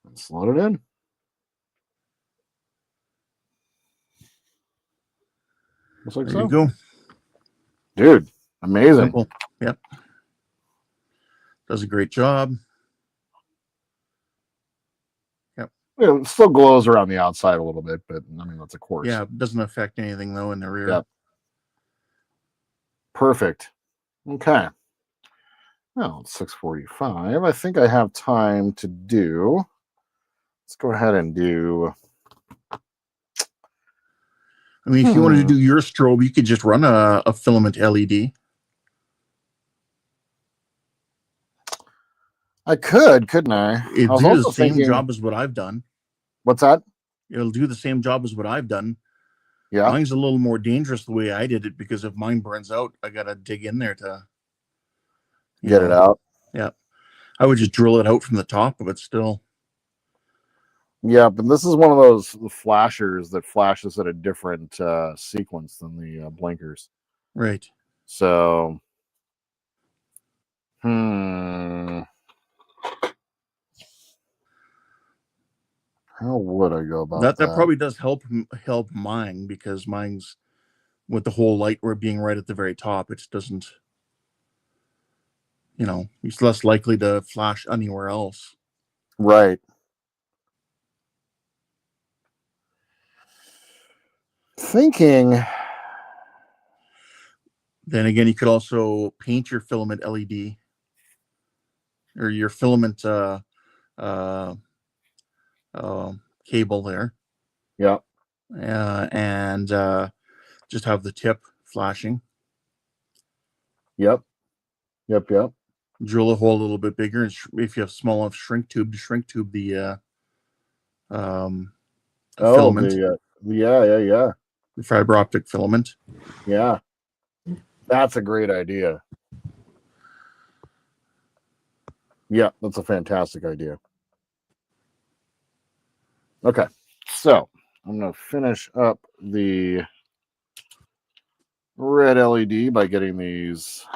And slot it in. Looks like There so. you go. Dude, amazing. Simple. Yep. Does a great job. Yep. It still glows around the outside a little bit, but I mean, that's a course. Yeah, it doesn't affect anything though in the rear. Yep. Perfect. Okay. Well, it's 6:45. I think I have time to do. Let's go ahead and do. I mean, if you wanted to do your strobe, you could just run a filament LED. I could, couldn't I? It'll I was do the also same thinking, job as what I've done. what's that? It'll do the same job as what I've done. Yeah. Mine's a little more dangerous the way I did it because if mine burns out, I gotta dig in there to Get it out. Yeah. I would just drill it out from the top, but still. Yeah, but this is one of those flashers that flashes at a different sequence than the blinkers. Right. So, how would I go about that? That probably does help mine because mine's with the whole light being right at the very top. It doesn't, it's less likely to flash anywhere else. Right. Thinking. Then again, you could also paint your filament LED or your filament cable there. Yeah. And just have the tip flashing. Yep. Drill a hole a little bit bigger, and if you have small enough shrink tube the filament. The fiber optic filament. Yeah. That's a great idea. Yeah, that's a fantastic idea. Okay, so I'm going to finish up the red LED by getting these.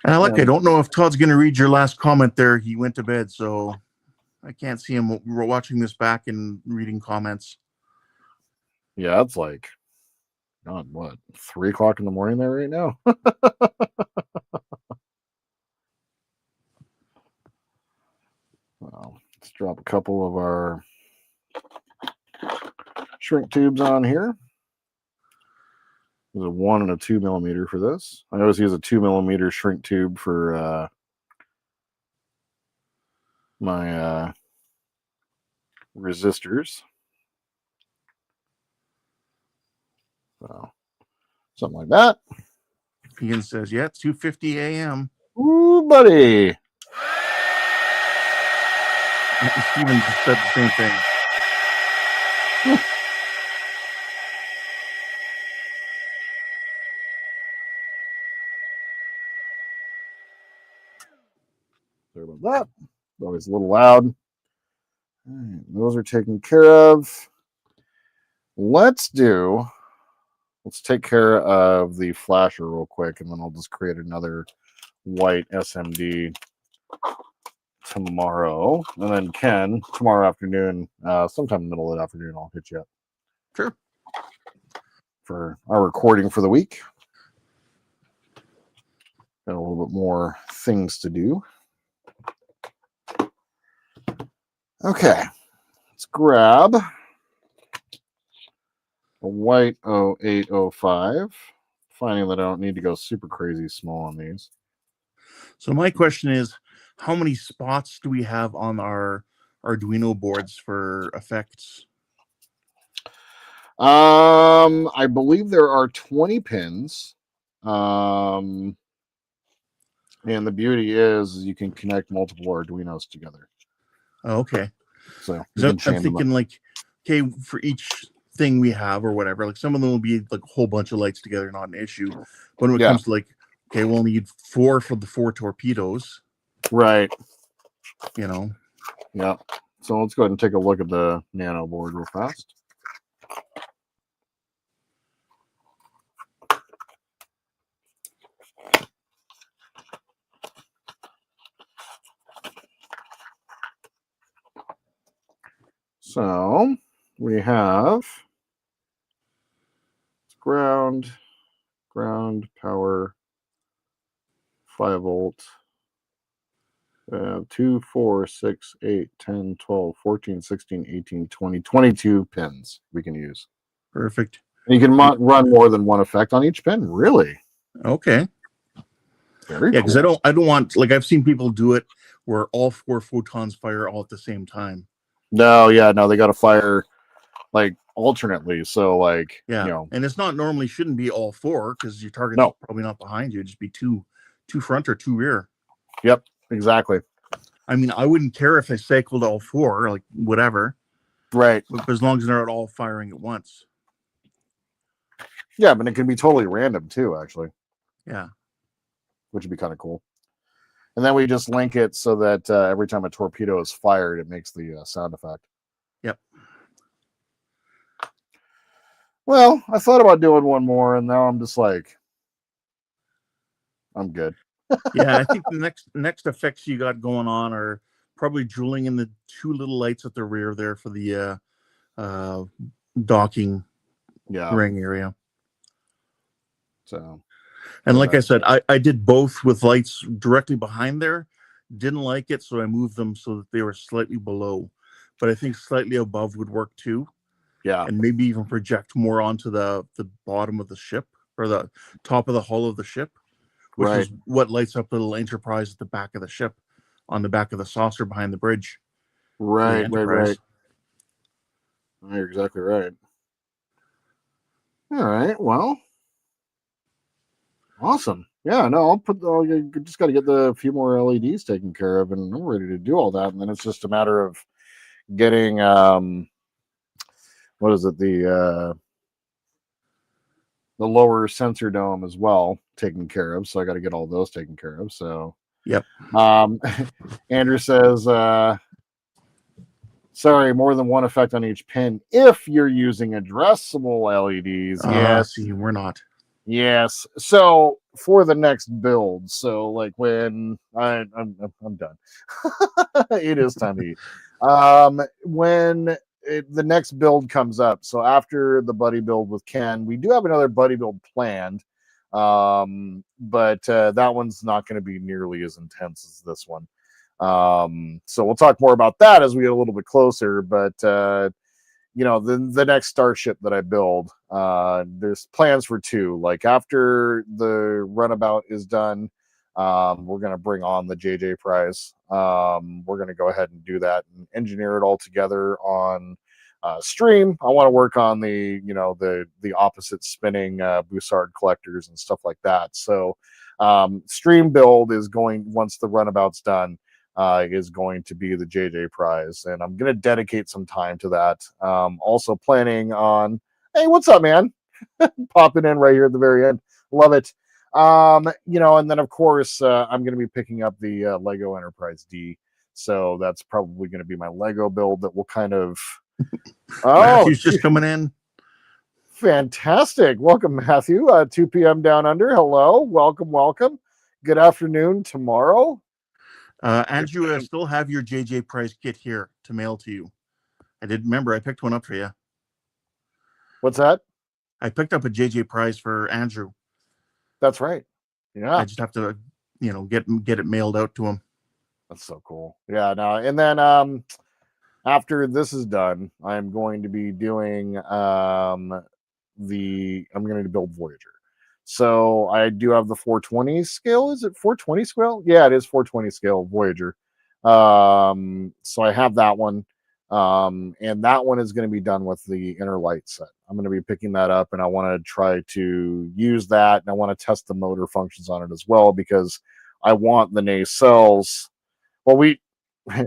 Alec, I don't know if Todd's going to read your last comment there. He went to bed, so I can't see him. We're watching this back and reading comments. Yeah, it's like, God, what, 3 o'clock in the morning there right now? Well, let's drop a couple of our shrink tubes on here. There's a 1 and a 2 millimeter for this. I always use a 2 millimeter shrink tube for my resistors. So, something like that. Ian says, yeah, it's 2:50 a.m. Ooh, buddy. Steven just said the same thing. Sorry about that. Always a little loud. All right, those are taken care of. Let's take care of the flasher real quick, and then I'll just create another white SMD tomorrow. And then Ken, tomorrow afternoon, sometime in the middle of the afternoon, I'll hit you up. Sure. For our recording for the week. Got a little bit more things to do. Okay, let's grab a white 0805. Finding that I don't need to go super crazy small on these. So my question is, how many spots do we have on our Arduino boards for effects? I believe there are 20 pins. And the beauty is you can connect multiple Arduinos together. Oh, okay. So I'm thinking like, okay, for each thing we have or whatever, like some of them will be like a whole bunch of lights together, not an issue. But when it comes to like, okay, we'll need 4 for the 4 torpedoes. Right. You know. Yeah. So let's go ahead and take a look at the nano board real fast. So we have ground, power, 5 volt, 2, 4, 6, 8, 10, 12, 14, 16, 18, 20, 22 pins we can use. Perfect. And you can run more than one effect on each pin. Really? Okay. Very Yeah, because cool. I don't want, like, I've seen people do it where all 4 photons fire all at the same time. No, they got to fire like alternately. So like, Yeah, and it's not normally shouldn't be all 4 because your target's No. probably not behind you. It'd just be two front or 2 rear. Yep, exactly. I mean, I wouldn't care if they cycled all 4, like whatever, Right. but as long as they're not all firing at once. Yeah, but it can be totally random too, actually. Yeah. Which would be kind of cool. And then we just link it so that every time a torpedo is fired, it makes the sound effect. Yep. Well, I thought about doing one more, and now I'm just like, I'm good. Yeah, I think the next effects you got going on are probably drilling in the 2 little lights at the rear there for the docking ring area. So, and like I said, I did both with lights directly behind there. Didn't like it, so I moved them so that they were slightly below. But I think slightly above would work too. Yeah. And maybe even project more onto the bottom of the ship or the top of the hull of the ship, which is what lights up the little Enterprise at the back of the ship, on the back of the saucer behind the bridge. Right. You're exactly right. All right. Well, awesome. Yeah. No, you just got to get the few more LEDs taken care of, and I'm ready to do all that. And then it's just a matter of getting what is it, the lower sensor dome as well taken care of. So I got to get all those taken care of. So yep. Andrew says, sorry, more than one effect on each pin if you're using addressable LEDs. Yes. See, we're not. Yes. So for the next build, so like when I'm done, it is time to eat. When the next build comes up, so after the buddy build with Ken, we do have another buddy build planned, but that one's not going to be nearly as intense as this one. So we'll talk more about that as we get a little bit closer, but the next starship that I build, there's plans for 2. Like after the runabout is done, we're going to bring on the JJ prize. We're going to go ahead and do that and engineer it all together on stream. I want to work on the opposite spinning Bussard collectors and stuff like that. So stream build is going, once the runabout's done, is going to be the JJ prize, and I'm going to dedicate some time to that. Also planning on, hey, what's up, man? Popping in right here at the very end. Love it. And then of course I'm going to be picking up the Lego Enterprise D. So that's probably going to be my Lego build that will kind of. Matthew's just coming in. Fantastic. Welcome, Matthew. 2 p.m. down under. Hello. Welcome. Good afternoon tomorrow. Andrew, I still have your JJ prize kit here to mail to you. I did remember I picked one up for you. What's that? I picked up a JJ prize for Andrew. That's right. Yeah. I just have to, get it mailed out to him. That's so cool. Yeah. No. And then after this is done, I'm going to be doing I'm going to build Voyager. So I do have the 420 scale. Is it 420 scale? Yeah, it is 420 scale Voyager. So I have that one. And that one is going to be done with the inner light set. I'm going to be picking that up, and I want to try to use that, and I want to test the motor functions on it as well, because I want the nacelles. Well, we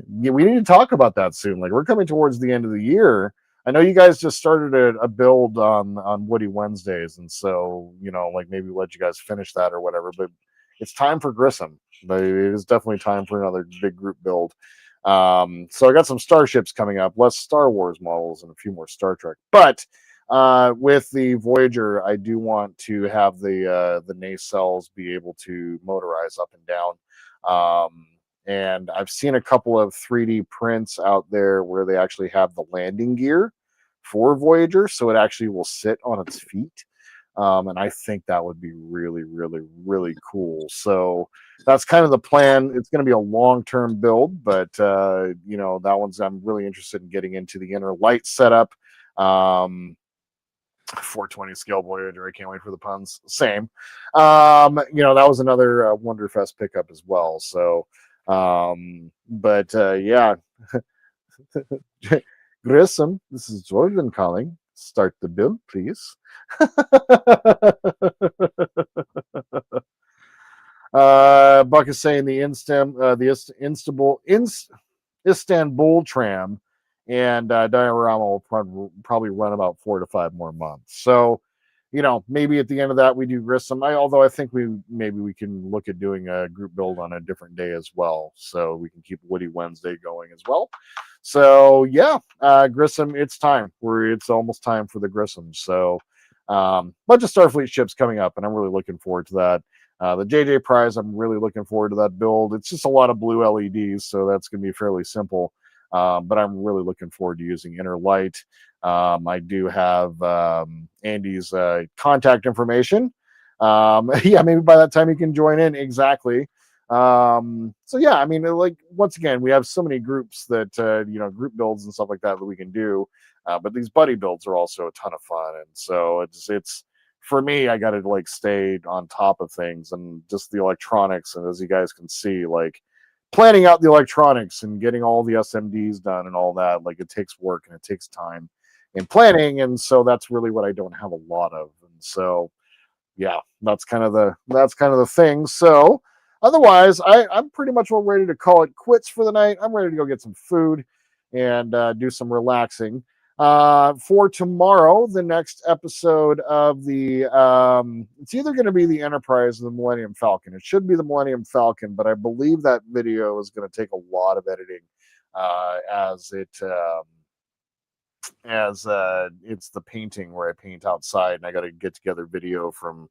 need to talk about that soon. Like, we're coming towards the end of the year. I know you guys just started a build on Woody Wednesdays, and so like maybe let you guys finish that or whatever. But it's time for Grissom. But it is definitely time for another big group build. So I got some starships coming up, less Star Wars models and a few more Star Trek. But with the Voyager, I do want to have the nacelles be able to motorize up and down. And I've seen a couple of 3D prints out there where they actually have the landing gear for Voyager, so it actually will sit on its feet. And I think that would be really, really, really cool. So that's kind of the plan. It's going to be a long-term build, but that one's I'm really interested in getting into the inner light setup. 420 scale Voyager. I can't wait for the puns. Same. That was another Wonderfest pickup as well. So, yeah. Grissom, this is Jordan calling. Start the build, please. Buck is saying the Istanbul tram and diorama will probably run about 4 to 5 more months. So, maybe at the end of that we do Grissom. Although I think we can look at doing a group build on a different day as well, so we can keep Woody Wednesday going as well. So yeah, Grissom, it's time. It's almost time for the Grissom. So bunch of Starfleet ships coming up, and I'm really looking forward to that. The JJ Prize, I'm really looking forward to that build. It's just a lot of blue LEDs, so that's going to be fairly simple. But I'm really looking forward to using inner light. I do have Andy's contact information. Yeah, maybe by that time you can join in. Exactly. So yeah, I mean, once again, we have so many groups that group builds and stuff like that we can do. But these buddy builds are also a ton of fun, and so it's for me, I got to stay on top of things and just the electronics. And as you guys can see, planning out the electronics and getting all the SMDs done and all that, it takes work and it takes time in planning. And so that's really what I don't have a lot of. And so, yeah, that's kind of the thing. So otherwise, I'm pretty much ready to call it quits for the night. I'm ready to go get some food and do some relaxing. For tomorrow, the next episode of the it's either going to be the Enterprise or the Millennium Falcon. It should be the Millennium Falcon, but I believe that video is going to take a lot of editing as it's the painting where I paint outside, and I got to get together video from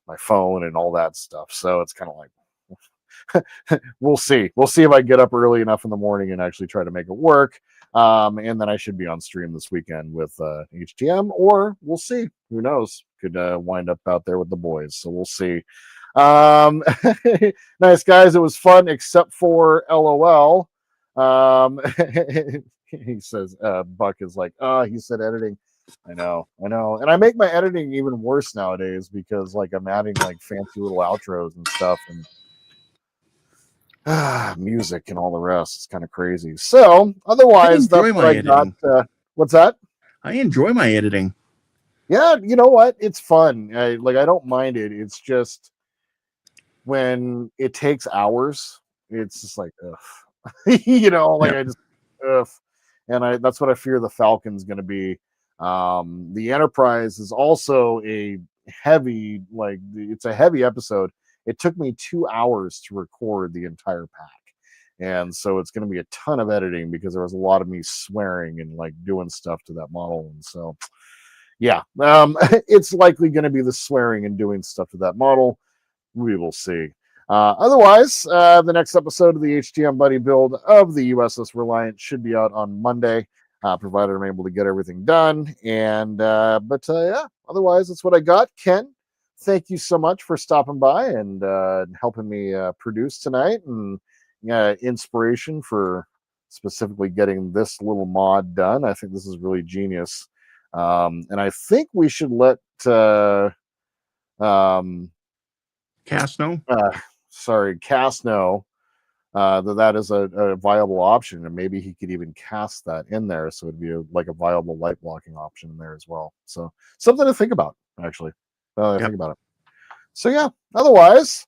my phone and all that stuff. So it's kind of we'll see if I get up early enough in the morning and actually try to make it work. And then I should be on stream this weekend with HTM, or we'll see. Who knows? Could wind up out there with the boys. So we'll see. Nice, guys. It was fun, except for LOL. He says, Buck is he said editing. I know. And I make my editing even worse nowadays because I'm adding fancy little outros and stuff and music and all the rest. It's kind of crazy. So otherwise, that's what I got. What's that? I enjoy my editing. Yeah, you know what? It's fun. I don't mind it. It's just when it takes hours, it's just ugh. I just ugh. And that's what I fear the Falcon's going to be. The Enterprise is also a heavy, it's a heavy episode. It took me 2 hours to record the entire pack. And so it's going to be a ton of editing because there was a lot of me swearing and doing stuff to that model. And so, yeah, it's likely going to be the swearing and doing stuff to that model. We will see. Otherwise, the next episode of the HTM Buddy build of the USS Reliant should be out on Monday, provided I'm able to get everything done. And, yeah, otherwise, that's what I got. Ken, thank you so much for stopping by and helping me produce tonight, and inspiration for specifically getting this little mod done. I think this is really genius. And I think we should let Cass know. Cass know that is a viable option, and maybe he could even cast that in there, so it'd be a viable light blocking option in there as well. So something to think about, actually. Think about it. So yeah, otherwise,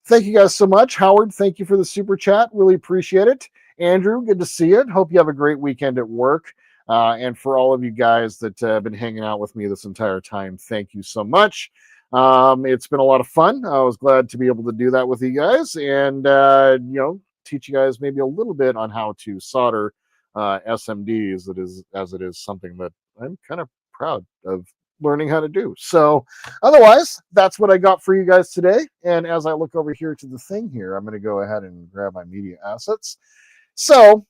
thank you guys so much. Howard, thank you for the super chat. Really appreciate it. Andrew, good to see you. Hope you have a great weekend at work. And for all of you guys that have been hanging out with me this entire time, thank you so much. It's been a lot of fun. I was glad to be able to do that with you guys. And, teach you guys maybe a little bit on how to solder SMDs. As it is something that I'm kind of proud of learning how to do. So otherwise, that's what I got for you guys today. And as I look over here to the thing here, I'm going to go ahead and grab my media assets. So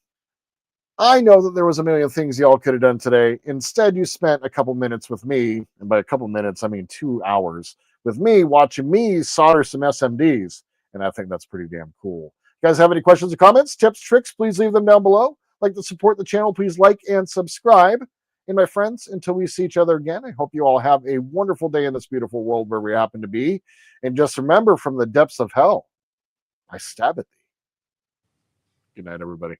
I know that there was a million things y'all could have done today. Instead, you spent a couple minutes with me, and by a couple minutes, I mean 2 hours with me watching me solder some SMDs. And I think that's pretty damn cool. You guys have any questions or comments, tips, tricks, please leave them down below. Like to support the channel, please like and subscribe. And my friends, until we see each other again, I hope you all have a wonderful day in this beautiful world where we happen to be. And just remember, from the depths of hell, I stab at thee. Good night, everybody.